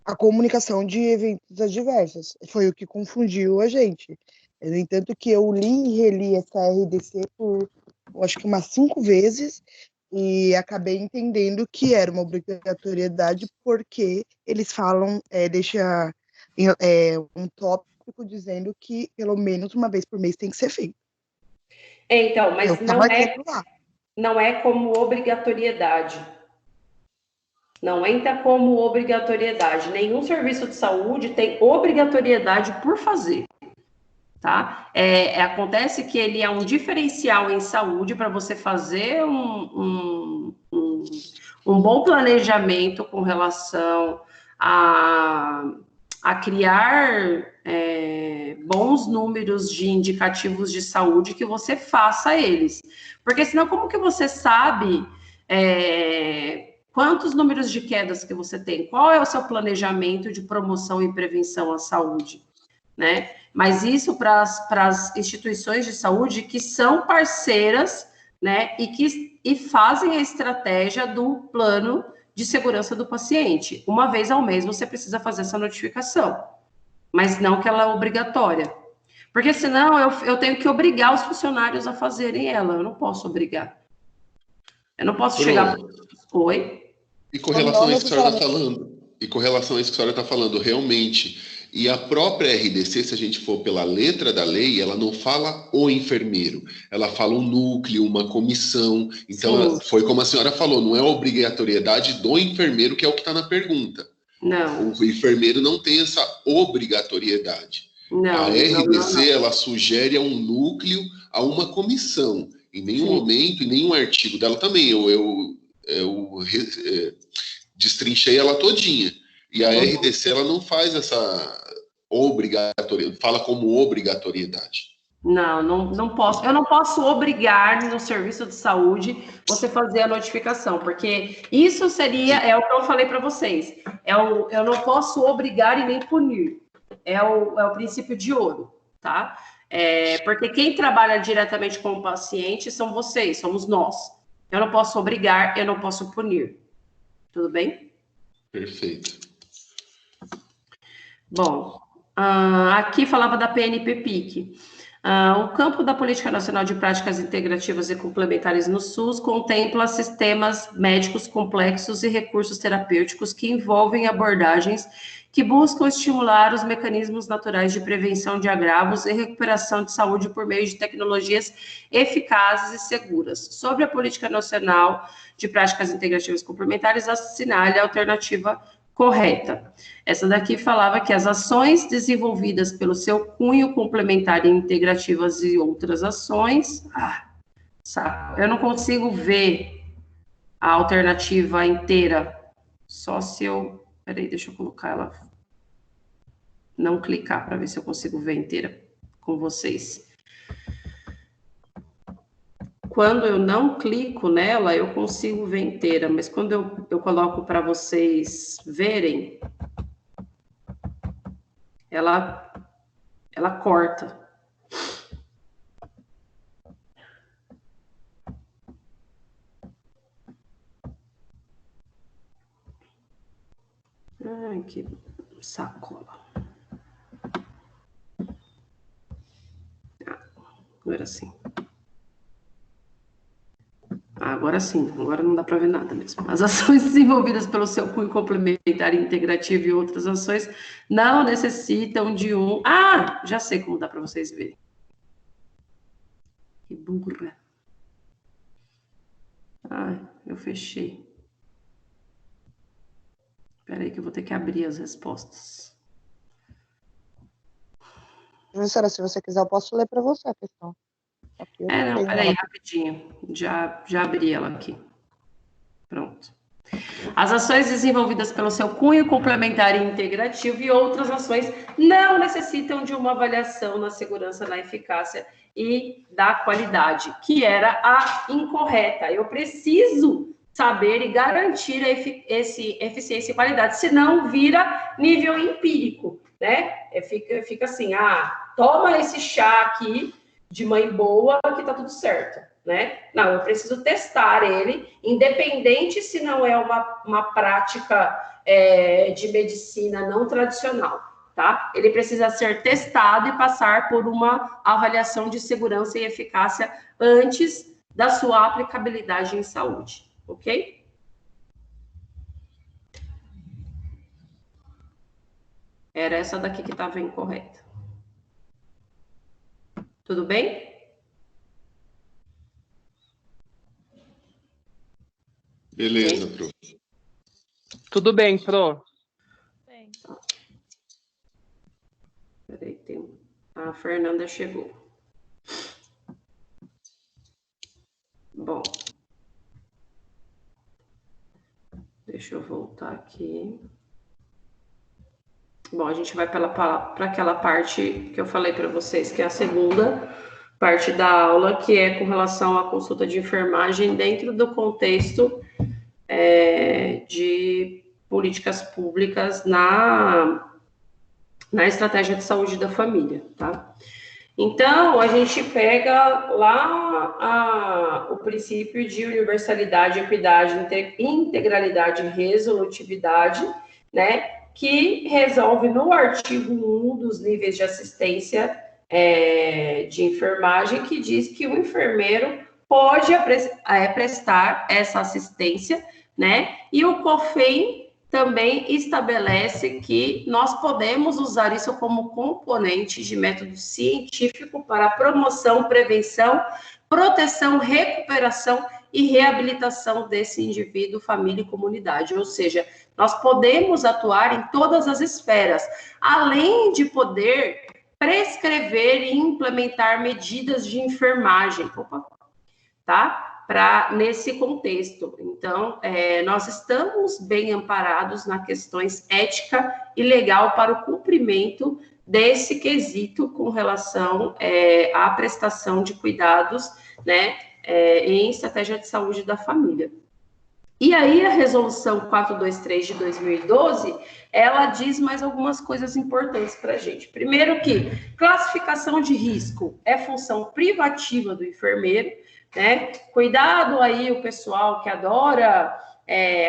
a comunicação de eventos adversos. Foi o que confundiu a gente. No entanto, que eu li e reli essa RDC por, acho que umas 5 vezes, e acabei entendendo que era uma obrigatoriedade, porque eles falam, deixa um tópico dizendo que pelo menos uma vez por mês tem que ser feito. Então, mas não é como obrigatoriedade. Não entra como obrigatoriedade. Nenhum serviço de saúde tem obrigatoriedade por fazer, tá? Acontece que ele é um diferencial em saúde para você fazer um bom planejamento com relação a criar bons números de indicativos de saúde, que você faça eles. Porque senão, como que você sabe Quantos números de quedas que você tem? Qual é o seu planejamento de promoção e prevenção à saúde? Né? Mas isso para as instituições de saúde que são parceiras, né, e fazem a estratégia do plano de segurança do paciente. Uma vez ao mês você precisa fazer essa notificação, mas não que ela é obrigatória. Porque senão eu tenho que obrigar os funcionários a fazerem ela, eu não posso obrigar. Eu não posso chegar... Oi? E com relação a isso que a senhora está falando, realmente, e a própria RDC, se a gente for pela letra da lei, ela não fala o enfermeiro, ela fala um núcleo, uma comissão. Então, foi como a senhora falou, não é a obrigatoriedade do enfermeiro, que é o que está na pergunta. Não. O enfermeiro não tem essa obrigatoriedade. A RDC, ela sugere a um núcleo, a uma comissão. Em nenhum momento, em nenhum artigo dela também, eu destrinchei ela todinha. E a RDC, ela não faz essa obrigatoriedade, fala como obrigatoriedade. Não posso. Eu não posso obrigar no serviço de saúde você fazer a notificação, porque isso seria, é o que eu falei para vocês, eu não posso obrigar e nem punir. É o princípio de ouro, tá? Porque quem trabalha diretamente com o paciente são vocês, somos nós. Eu não posso obrigar, eu não posso punir. Tudo bem? Perfeito. Bom, aqui falava da PNP-PIC. O campo da Política Nacional de Práticas Integrativas e Complementares no SUS contempla sistemas médicos complexos e recursos terapêuticos que envolvem abordagens que buscam estimular os mecanismos naturais de prevenção de agravos e recuperação de saúde por meio de tecnologias eficazes e seguras. Sobre a Política Nacional de Práticas Integrativas Complementares, assinale a alternativa correta. Essa daqui falava que as ações desenvolvidas pelo seu cunho complementar e integrativas e outras ações... saco. Eu não consigo ver a alternativa inteira, só se eu... Peraí, deixa eu colocar ela... Não clicar, para ver se eu consigo ver inteira com vocês. Quando eu não clico nela, eu consigo ver inteira, mas quando eu coloco para vocês verem, ela corta. Ai, que sacola. Agora sim. Agora sim, agora não dá para ver nada mesmo. As ações desenvolvidas pelo seu cunho complementar integrativo e outras ações não necessitam de um... já sei como dá para vocês verem. Que burra. Eu fechei. Espera aí que eu vou ter que abrir as respostas. Professora, se você quiser, eu posso ler para você a questão. Não, peraí, rapidinho. Já abri ela aqui. Pronto. As ações desenvolvidas pelo seu cunho complementar e integrativo e outras ações não necessitam de uma avaliação na segurança, na eficácia e da qualidade, que era a incorreta. Eu preciso saber e garantir a eficiência e qualidade, senão vira nível empírico, né? Fica assim, toma esse chá aqui de mãe boa que tá tudo certo, né? Não, eu preciso testar ele, independente se não é uma prática de medicina não tradicional, tá? Ele precisa ser testado e passar por uma avaliação de segurança e eficácia antes da sua aplicabilidade em saúde, ok? Era essa daqui que estava incorreta. Tudo bem? Beleza, Pro. Tudo bem, Pro. Bem. Peraí, a Fernanda chegou. Bom. Deixa eu voltar aqui. Bom, a gente vai para aquela parte que eu falei para vocês, que é a segunda parte da aula, que é com relação à consulta de enfermagem dentro do contexto de políticas públicas na estratégia de saúde da família, tá? Então, a gente pega lá o princípio de universalidade, equidade, integralidade e resolutividade, né, que resolve no artigo 1 dos níveis de assistência de enfermagem, que diz que o enfermeiro pode prestar essa assistência, né, e o COFEM também estabelece que nós podemos usar isso como componente de método científico para promoção, prevenção, proteção, recuperação e reabilitação desse indivíduo, família e comunidade. Ou seja, nós podemos atuar em todas as esferas, além de poder prescrever e implementar medidas de enfermagem, tá? Nesse contexto. Então, nós estamos bem amparados nas questões ética e legal para o cumprimento desse quesito com relação à prestação de cuidados, né, em estratégia de saúde da família. E aí, a resolução 423 de 2012, ela diz mais algumas coisas importantes para a gente. Primeiro que classificação de risco é função privativa do enfermeiro, né? Cuidado aí o pessoal que adora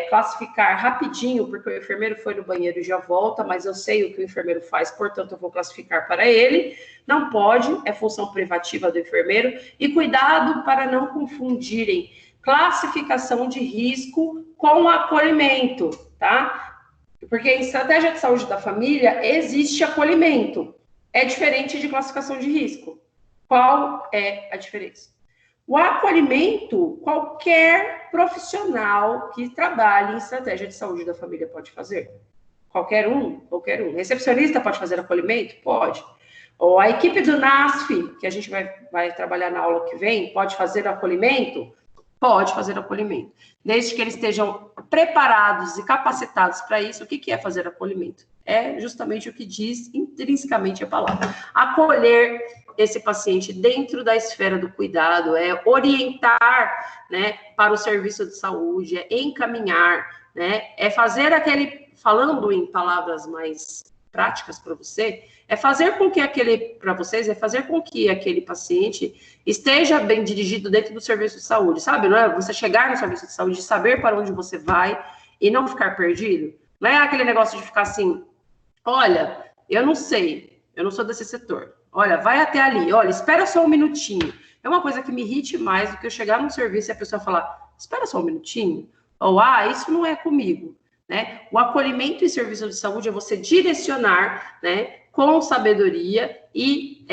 classificar rapidinho, porque o enfermeiro foi no banheiro e já volta, mas eu sei o que o enfermeiro faz, portanto eu vou classificar para ele. Não pode, é função privativa do enfermeiro. E cuidado para não confundirem classificação de risco com acolhimento, tá? Porque em estratégia de saúde da família existe acolhimento. É diferente de classificação de risco. Qual é a diferença? O acolhimento, qualquer profissional que trabalhe em estratégia de saúde da família pode fazer. Qualquer um. Recepcionista pode fazer acolhimento? Pode. Ou a equipe do NASF, que a gente vai trabalhar na aula que vem, pode fazer acolhimento? Pode fazer acolhimento. Desde que eles estejam preparados e capacitados para isso. O que é fazer acolhimento? É justamente o que diz intrinsecamente a palavra. Acolher esse paciente dentro da esfera do cuidado, é orientar, né, para o serviço de saúde, é encaminhar, né, é fazer falando em palavras mais práticas para você, é fazer com que aquele paciente esteja bem dirigido dentro do serviço de saúde, sabe? Não é você chegar no serviço de saúde, saber para onde você vai e não ficar perdido. Não é aquele negócio de ficar assim, olha, eu não sei, eu não sou desse setor. Olha, vai até ali, olha, espera só um minutinho. É uma coisa que me irrite mais do que eu chegar no serviço e a pessoa falar, espera só um minutinho. Ou, isso não é comigo. Né? O acolhimento em serviço de saúde é você direcionar, né, com sabedoria e,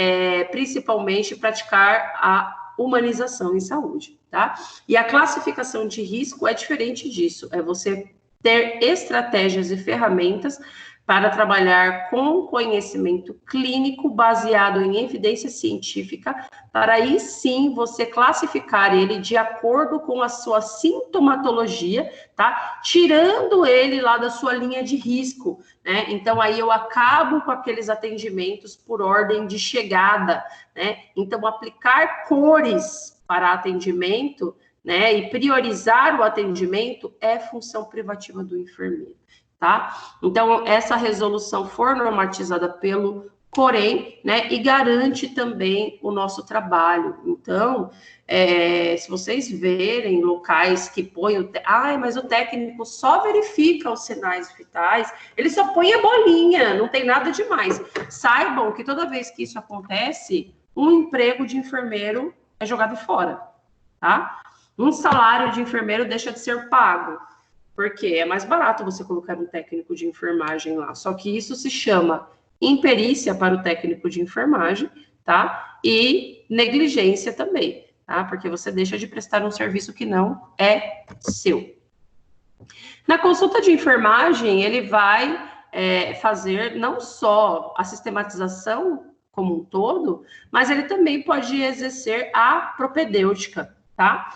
principalmente, praticar a humanização em saúde, tá? E a classificação de risco é diferente disso, é você ter estratégias e ferramentas para trabalhar com conhecimento clínico baseado em evidência científica, para aí sim você classificar ele de acordo com a sua sintomatologia, tá? Tirando ele lá da sua linha de risco, né? Então aí eu acabo com aqueles atendimentos por ordem de chegada, né? Então aplicar cores para atendimento, né, e priorizar o atendimento é função privativa do enfermeiro. Tá? Então, essa resolução for normatizada pelo COREM, né, e garante também o nosso trabalho. Então, se vocês verem locais que põem, mas o técnico só verifica os sinais vitais, ele só põe a bolinha, não tem nada demais. Saibam que toda vez que isso acontece, um emprego de enfermeiro é jogado fora, tá? Um salário de enfermeiro deixa de ser pago. Porque é mais barato você colocar um técnico de enfermagem lá. Só que isso se chama imperícia para o técnico de enfermagem, tá? E negligência também, tá? Porque você deixa de prestar um serviço que não é seu. Na consulta de enfermagem, ele vai fazer não só a sistematização como um todo, mas ele também pode exercer a propedêutica, tá?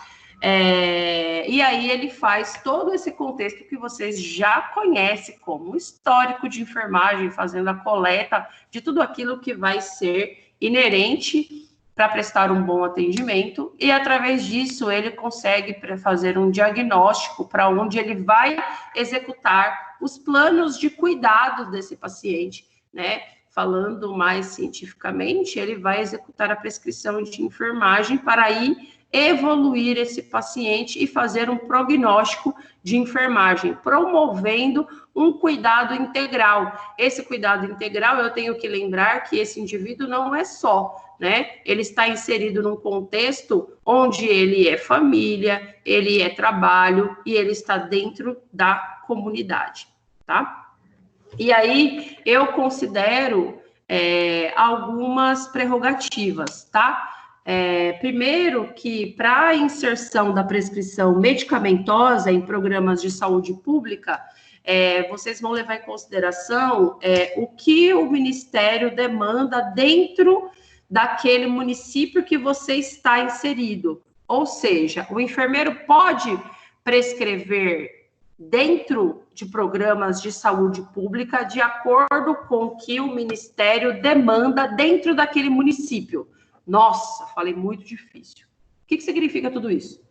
E aí ele faz todo esse contexto que vocês já conhecem como histórico de enfermagem, fazendo a coleta de tudo aquilo que vai ser inerente para prestar um bom atendimento, e através disso ele consegue fazer um diagnóstico para onde ele vai executar os planos de cuidado desse paciente, né? Falando mais cientificamente, ele vai executar a prescrição de enfermagem para aí evoluir esse paciente e fazer um prognóstico de enfermagem, promovendo um cuidado integral. Esse cuidado integral, eu tenho que lembrar que esse indivíduo não é só, né? Ele está inserido num contexto onde ele é família, ele é trabalho e ele está dentro da comunidade, tá? E aí eu considero algumas prerrogativas, tá? Primeiro que para a inserção da prescrição medicamentosa em programas de saúde pública, vocês vão levar em consideração o que o Ministério demanda dentro daquele município que você está inserido. Ou seja, o enfermeiro pode prescrever dentro de programas de saúde pública de acordo com o que o Ministério demanda dentro daquele município. Nossa, falei muito difícil. O que significa tudo isso?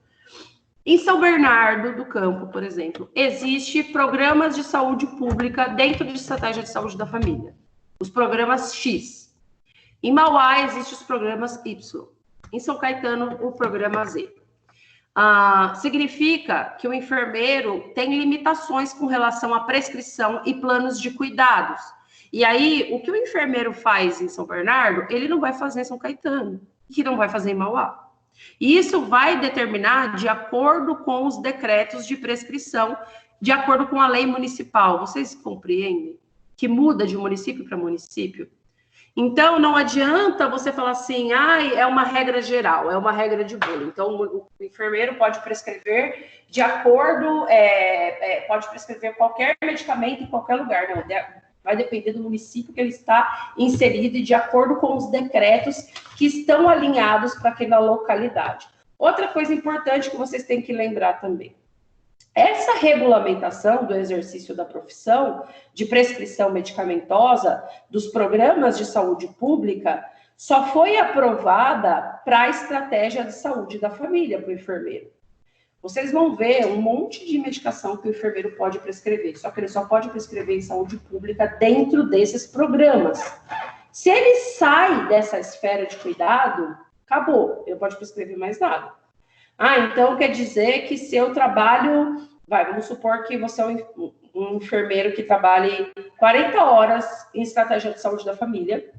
Em São Bernardo do Campo, por exemplo, existe programas de saúde pública dentro de estratégia de saúde da família. Os programas X. Em Mauá, existem os programas Y. Em São Caetano, o programa Z. Significa que o enfermeiro tem limitações com relação à prescrição e planos de cuidados. E aí, o que o enfermeiro faz em São Bernardo, ele não vai fazer em São Caetano, que não vai fazer em Mauá. E isso vai determinar de acordo com os decretos de prescrição, de acordo com a lei municipal. Vocês compreendem que muda de município para município? Então, não adianta você falar assim, é uma regra geral, é uma regra de bolo. Então, o enfermeiro pode prescrever de acordo, pode prescrever qualquer medicamento em qualquer lugar. Não, vai depender do município que ele está inserido e de acordo com os decretos que estão alinhados para aquela localidade. Outra coisa importante que vocês têm que lembrar também. Essa regulamentação do exercício da profissão de prescrição medicamentosa dos programas de saúde pública só foi aprovada para a estratégia de saúde da família, para o enfermeiro. Vocês vão ver um monte de medicação que o enfermeiro pode prescrever, só que ele só pode prescrever em saúde pública dentro desses programas. Se ele sai dessa esfera de cuidado, acabou, ele não pode prescrever mais nada. Então quer dizer que se eu trabalho, vamos supor que você é um enfermeiro que trabalhe 40 horas em estratégia de saúde da família,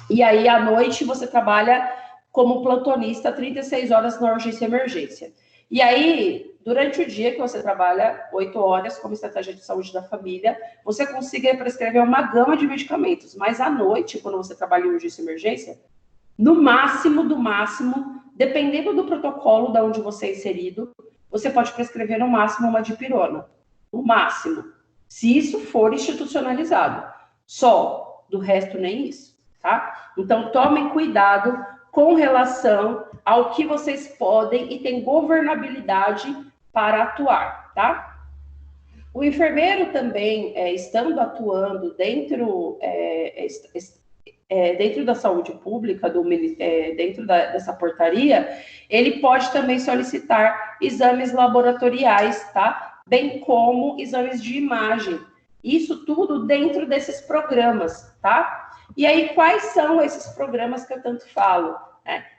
e aí à noite você trabalha como plantonista 36 horas na urgência e emergência. E aí, durante o dia que você trabalha 8 horas como estratégia de saúde da família, você consiga prescrever uma gama de medicamentos, mas à noite, quando você trabalha em urgência e emergência, no máximo, do máximo, dependendo do protocolo da onde você é inserido, você pode prescrever no máximo uma dipirona. No máximo. Se isso for institucionalizado. Só. Do resto, nem isso. Tá? Então, tomem cuidado com relação ao que vocês podem e têm governabilidade para atuar. Tá? O enfermeiro também, estando atuando dentro da saúde pública, dentro dessa portaria, ele pode também solicitar exames laboratoriais, tá? Bem como exames de imagem. Isso tudo dentro desses programas, tá? E aí, quais são esses programas que eu tanto falo?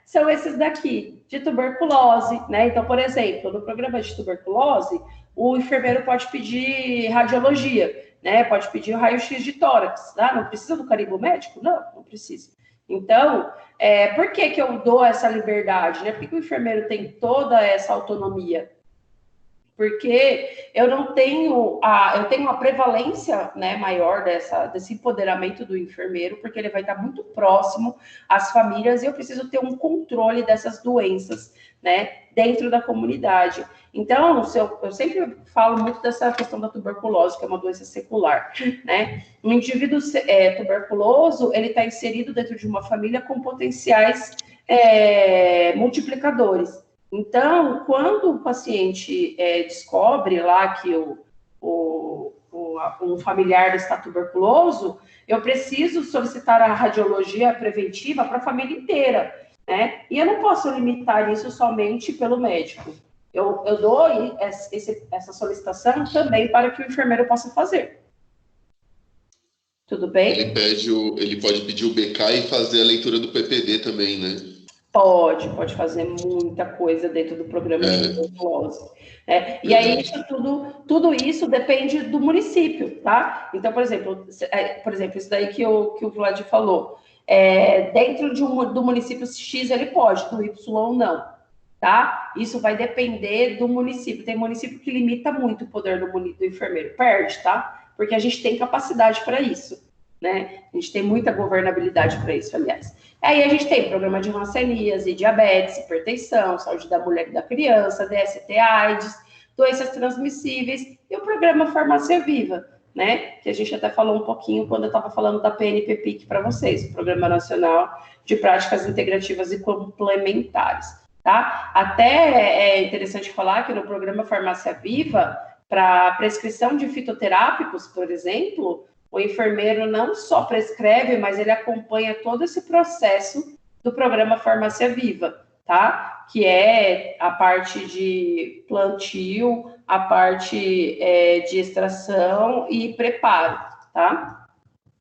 São esses daqui, de tuberculose, né? Então, por exemplo, no programa de tuberculose, o enfermeiro pode pedir radiologia, né? Pode pedir o raio-x de tórax, tá? Não precisa do carimbo médico? Não precisa. Então, por que eu dou essa liberdade, né? Por que o enfermeiro tem toda essa autonomia? Porque eu tenho uma prevalência, né, maior desse empoderamento do enfermeiro, porque ele vai estar muito próximo às famílias e eu preciso ter um controle dessas doenças, né, dentro da comunidade. Então, eu sempre falo muito dessa questão da tuberculose, que é uma doença secular, né? Um indivíduo tuberculoso, ele está inserido dentro de uma família com potenciais multiplicadores. Então, quando o paciente descobre lá que um familiar está tuberculoso, eu preciso solicitar a radiologia preventiva para a família inteira. né? E eu não posso limitar isso somente pelo médico. Eu dou essa solicitação também para que o enfermeiro possa fazer. Tudo bem? Ele pode pedir o BK e fazer a leitura do PPD também, né? Pode fazer muita coisa dentro do programa de tuberculose. E aí, tudo isso depende do município, tá? Então, por exemplo, isso daí que o Vlad falou, dentro do município X ele pode, do Y não, tá? Isso vai depender do município. Tem município que limita muito o poder do enfermeiro, perde, tá? Porque a gente tem capacidade para isso, né? A gente tem muita governabilidade para isso, aliás. Aí a gente tem programa de hanseníase, diabetes, hipertensão, saúde da mulher e da criança, DST, AIDS, doenças transmissíveis e o programa Farmácia Viva, né? Que a gente até falou um pouquinho quando eu estava falando da PNPPIC para vocês, o Programa Nacional de Práticas Integrativas e Complementares, tá? Até é interessante falar que no programa Farmácia Viva, para prescrição de fitoterápicos, por exemplo, o enfermeiro não só prescreve, mas ele acompanha todo esse processo do programa Farmácia Viva, tá? Que é a parte de plantio, a parte de extração e preparo, tá?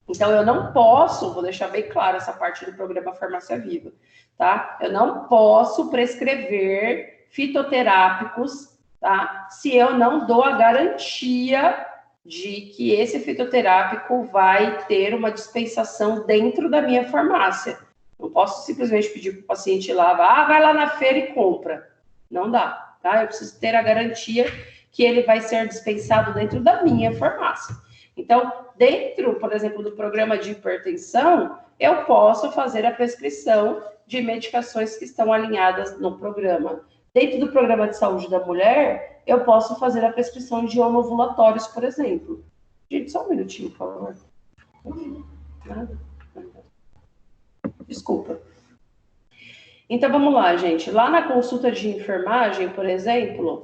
Então, eu não posso, vou deixar bem claro essa parte do programa Farmácia Viva, tá? Eu não posso prescrever fitoterápicos, tá? Se eu não dou a garantia de que esse fitoterápico vai ter uma dispensação dentro da minha farmácia. Não posso simplesmente pedir para o paciente ir lá, vai lá na feira e compra. Não dá, tá? Eu preciso ter a garantia que ele vai ser dispensado dentro da minha farmácia. Então, dentro, por exemplo, do programa de hipertensão, eu posso fazer a prescrição de medicações que estão alinhadas no programa. Dentro do programa de saúde da mulher, eu posso fazer a prescrição de onovulatórios, por exemplo. Gente, só um minutinho, por favor. Nada. Desculpa. Então, vamos lá, gente. Lá na consulta de enfermagem, por exemplo,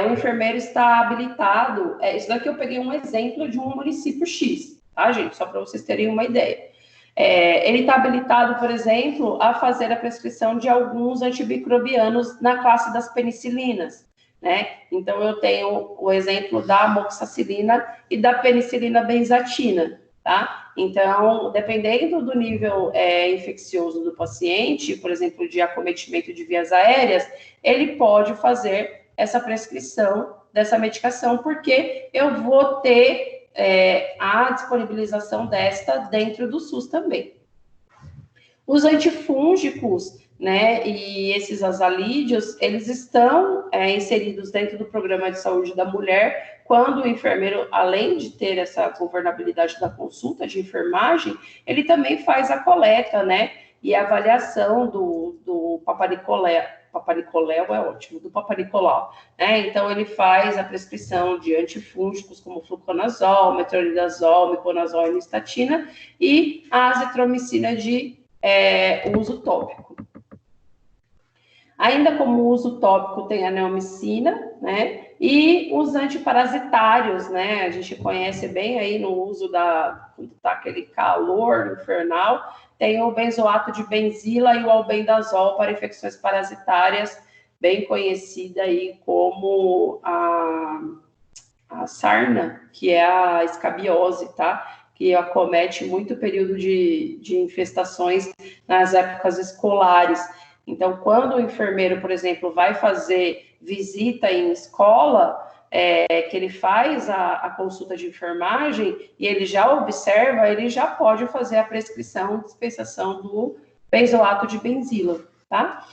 o enfermeiro está habilitado. Isso daqui eu peguei um exemplo de um município X, tá, gente? Só para vocês terem uma ideia. Ele está habilitado, por exemplo, a fazer a prescrição de alguns antimicrobianos na classe das penicilinas, né? Então, eu tenho o exemplo da amoxicilina e da penicilina benzatina, tá? Então, dependendo do nível infeccioso do paciente, por exemplo, de acometimento de vias aéreas, ele pode fazer essa prescrição dessa medicação, porque eu vou ter a disponibilização desta dentro do SUS também. Os antifúngicos, né, e esses azalídeos, eles estão inseridos dentro do programa de saúde da mulher, quando o enfermeiro, além de ter essa governabilidade da consulta de enfermagem, ele também faz a coleta, né, e a avaliação do Papanicolau é ótimo, do Papanicolau, né? Então, ele faz a prescrição de antifúngicos como fluconazol, metronidazol, miconazol e nistatina e a azitromicina de uso tópico. Ainda como uso tópico tem a neomicina, né? E os antiparasitários, né? A gente conhece bem aí no uso quando tá aquele calor infernal, tem o benzoato de benzila e o albendazol para infecções parasitárias, bem conhecida aí como a sarna, que é a escabiose, tá? Que acomete muito período de infestações nas épocas escolares. Então, quando o enfermeiro, por exemplo, vai fazer visita em escola, que ele faz a consulta de enfermagem e ele já observa, ele já pode fazer a prescrição, dispensação do benzoato de benzila, tá?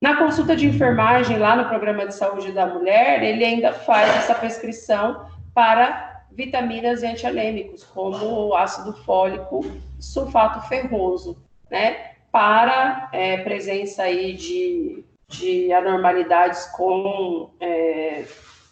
Na consulta de enfermagem, lá no programa de saúde da mulher, ele ainda faz essa prescrição para vitaminas e antianêmicos, como o ácido fólico e sulfato ferroso, né? Para presença aí de anormalidades com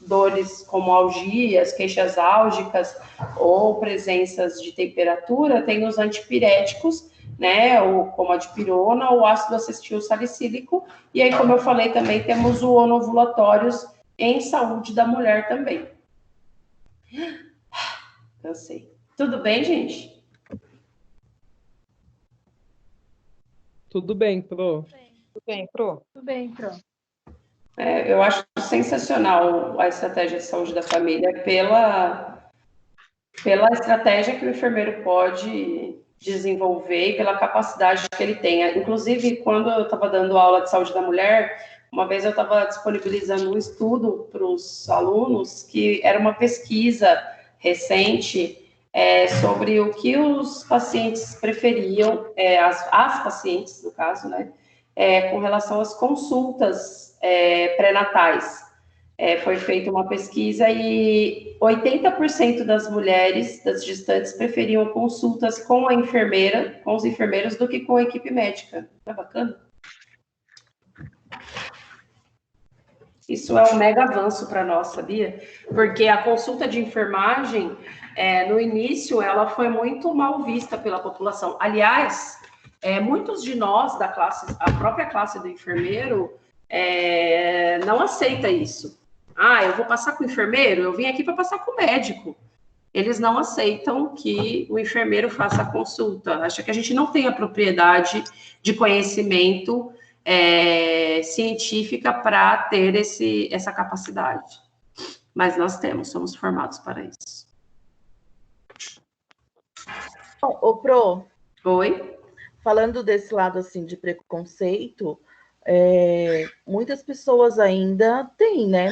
dores como algias, queixas álgicas ou presenças de temperatura, tem os antipiréticos, né, como a dipirona ou ácido acetil salicílico, e aí, como eu falei, também temos o onovulatórios em saúde da mulher também. Cansei. Tudo bem, gente? Tudo bem, Pro. Tudo bem, Pro? Tudo bem, pronto. Eu acho sensacional a estratégia de saúde da família pela estratégia que o enfermeiro pode desenvolver e pela capacidade que ele tem. Inclusive, quando eu estava dando aula de saúde da mulher, uma vez eu estava disponibilizando um estudo para os alunos, que era uma pesquisa recente sobre o que os pacientes preferiam, as pacientes, no caso, né, com relação às consultas pré-natais. Foi feita uma pesquisa e 80% das mulheres, das gestantes, preferiam consultas com a enfermeira, com os enfermeiros, do que com a equipe médica. Não é bacana? Isso é um mega avanço para nós, sabia? Porque a consulta de enfermagem, no início, ela foi muito mal vista pela população. Aliás, muitos de nós, a própria classe do enfermeiro, não aceita isso. Eu vou passar com o enfermeiro? Eu vim aqui para passar com o médico. Eles não aceitam que o enfermeiro faça a consulta. Acha que a gente não tem a propriedade de conhecimento científica para ter essa capacidade. Mas nós somos formados para isso. Ô, Pro, Oi? falando desse lado assim de preconceito, muitas pessoas ainda têm, né?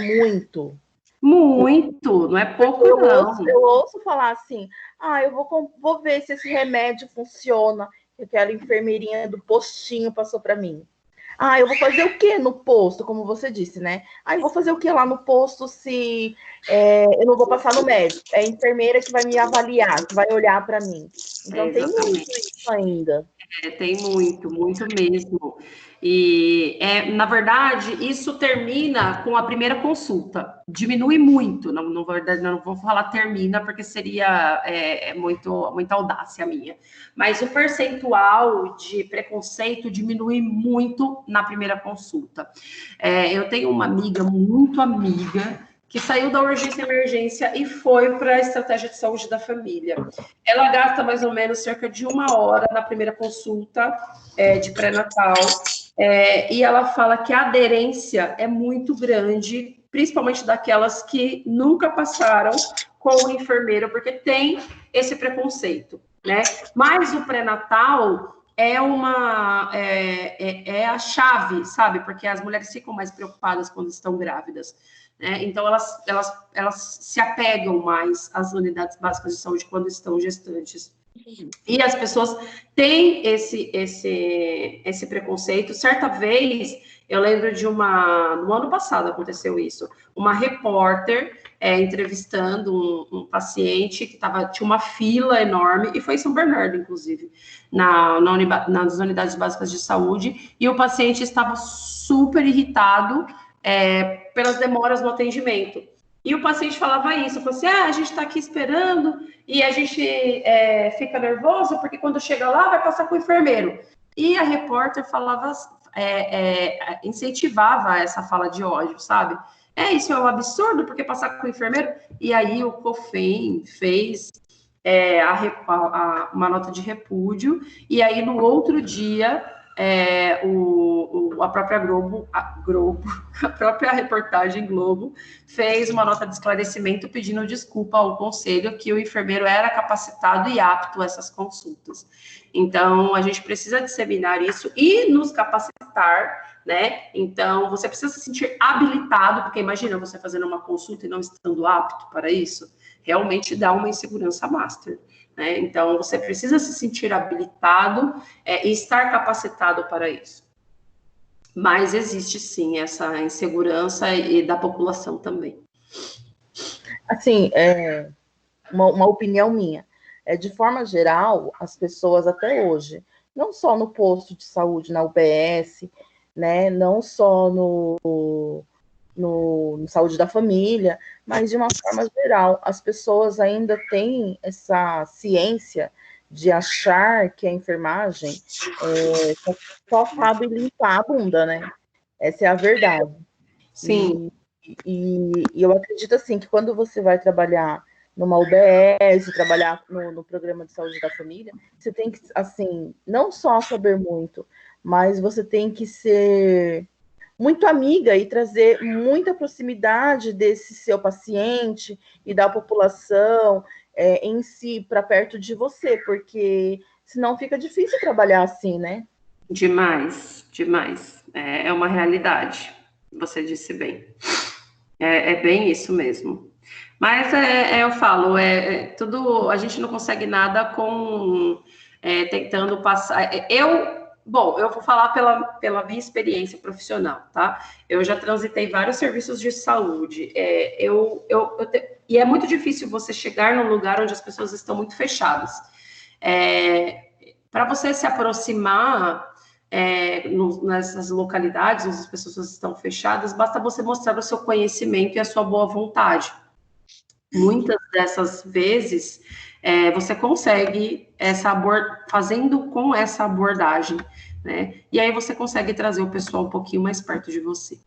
Muito, não é pouco, não. Eu ouço falar assim, eu vou ver se esse remédio funciona, que aquela enfermeirinha do postinho passou para mim. Eu vou fazer o que no posto, como você disse, né? Eu vou fazer o que lá no posto se eu não vou passar no médico? É a enfermeira que vai me avaliar, que vai olhar para mim. Então tem muito isso ainda. Tem muito, muito mesmo. E, na verdade, isso termina com a primeira consulta. Diminui muito. Na verdade, não vou falar termina, porque seria muita audácia minha. Mas o percentual de preconceito diminui muito na primeira consulta. Eu tenho uma amiga, muito amiga, que saiu da urgência e emergência e foi para a estratégia de saúde da família. Ela gasta mais ou menos cerca de 1 hora na primeira consulta de pré-natal, e ela fala que a aderência é muito grande, principalmente daquelas que nunca passaram com o enfermeiro, porque tem esse preconceito, né? Mas o pré-natal é a chave, sabe? Porque as mulheres ficam mais preocupadas quando estão grávidas. Então, elas se apegam mais às unidades básicas de saúde quando estão gestantes. E as pessoas têm esse preconceito. Certa vez, eu lembro no ano passado aconteceu isso, uma repórter entrevistando um paciente que tinha uma fila enorme, e foi em São Bernardo, inclusive, nas unidades básicas de saúde, e o paciente estava super irritado pelas demoras no atendimento. E o paciente falava isso, falou assim, a gente está aqui esperando e a gente fica nervoso porque quando chega lá vai passar com o enfermeiro. E a repórter falava, incentivava essa fala de ódio, sabe? Isso é um absurdo, porque passar com o enfermeiro. E aí o COFEM fez uma nota de repúdio, e aí no outro dia a própria Globo, a própria reportagem Globo fez uma nota de esclarecimento pedindo desculpa ao conselho que o enfermeiro era capacitado e apto a essas consultas. Então, a gente precisa disseminar isso e nos capacitar, né? Então, você precisa se sentir habilitado, porque imagina você fazendo uma consulta e não estando apto para isso, realmente dá uma insegurança master. Então, você precisa se sentir habilitado e estar capacitado para isso. Mas existe, sim, essa insegurança e da população também. Assim, uma opinião minha. De forma geral, as pessoas até hoje, não só no posto de saúde, na UBS, né, não só no saúde da família, mas de uma forma geral, as pessoas ainda têm essa ciência de achar que a enfermagem só sabe limpar a bunda, né? Essa é a verdade. Sim. E eu acredito, assim, que quando você vai trabalhar numa UBS, trabalhar no programa de saúde da família, você tem que, assim, não só saber muito, mas você tem que ser muito amiga e trazer muita proximidade desse seu paciente e da população em si para perto de você, porque senão fica difícil trabalhar assim, né? Demais, demais. É uma realidade. Você disse bem. É bem isso mesmo. Mas eu falo, tudo. A gente não consegue nada com tentando passar. Bom, eu vou falar pela minha experiência profissional, tá? Eu já transitei vários serviços de saúde. E é muito difícil você chegar num lugar onde as pessoas estão muito fechadas. Para você se aproximar nessas localidades onde as pessoas estão fechadas, basta você mostrar o seu conhecimento e a sua boa vontade. Muitas dessas vezes, você consegue fazendo com essa abordagem, né? E aí você consegue trazer o pessoal um pouquinho mais perto de você.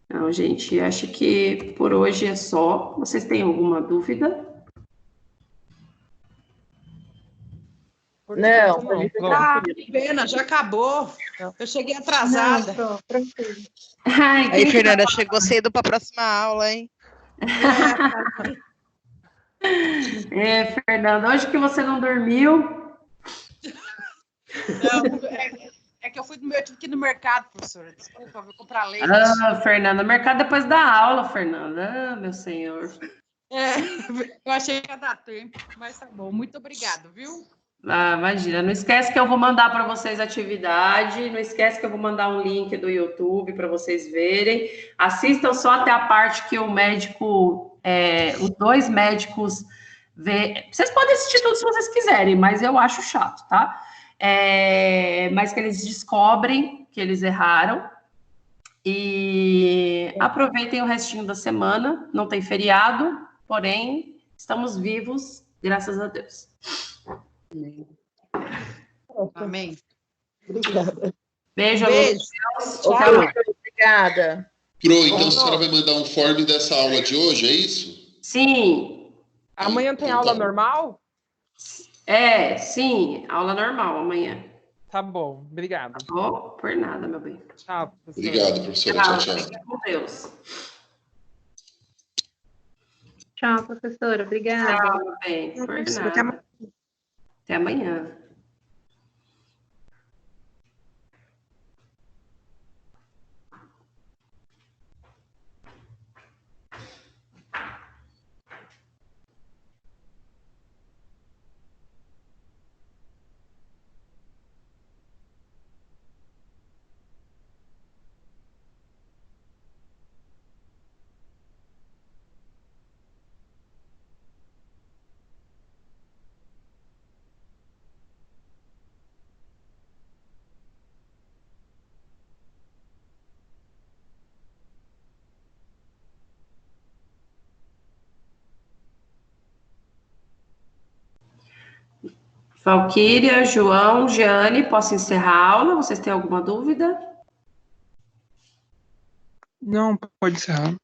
Então, gente, acho que por hoje é só. Vocês têm alguma dúvida? Não, que pena, já acabou. Eu cheguei atrasada. Não, tranquilo. Ai, Aí, Fernanda, chegou cedo para a próxima aula, hein? Fernanda, hoje que você não dormiu? Não, é que eu tive que ir no mercado, professora. Desculpa, vou comprar leite. Fernanda, mercado depois da aula, Fernanda. Meu senhor. Eu achei que ia dar tempo, mas tá bom. Muito obrigado, viu? Imagina, não esquece que eu vou mandar para vocês a atividade, não esquece que eu vou mandar um link do YouTube para vocês verem. Assistam só até a parte que o médico, os dois médicos vocês podem assistir tudo se vocês quiserem, mas eu acho chato, tá? Mas que eles descobrem que eles erraram e aproveitem o restinho da semana, não tem feriado, porém, estamos vivos, graças a Deus. Amém. Obrigada. Beijo. Beijo. Obrigada. Pro, então a senhora vai mandar um form dessa aula de hoje, é isso? Sim. Amanhã tem aula normal? Sim, aula normal amanhã. Tá bom, obrigado. Oh, por nada, meu bem. Tchau, professora. Obrigado, professora. Tchau, tchau. Fica com Deus. Tchau, professora. Obrigada. Tchau, meu bem. Por nada. Até amanhã. Valquíria, João, Jeane, posso encerrar a aula? Vocês têm alguma dúvida? Não, pode encerrar.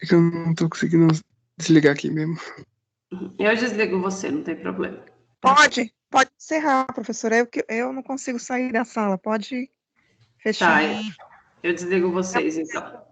É que eu não tô conseguindo desligar aqui mesmo. Eu desligo você, não tem problema. Pode encerrar, professora. Eu não consigo sair da sala. Pode fechar. Tá, eu desligo vocês, então.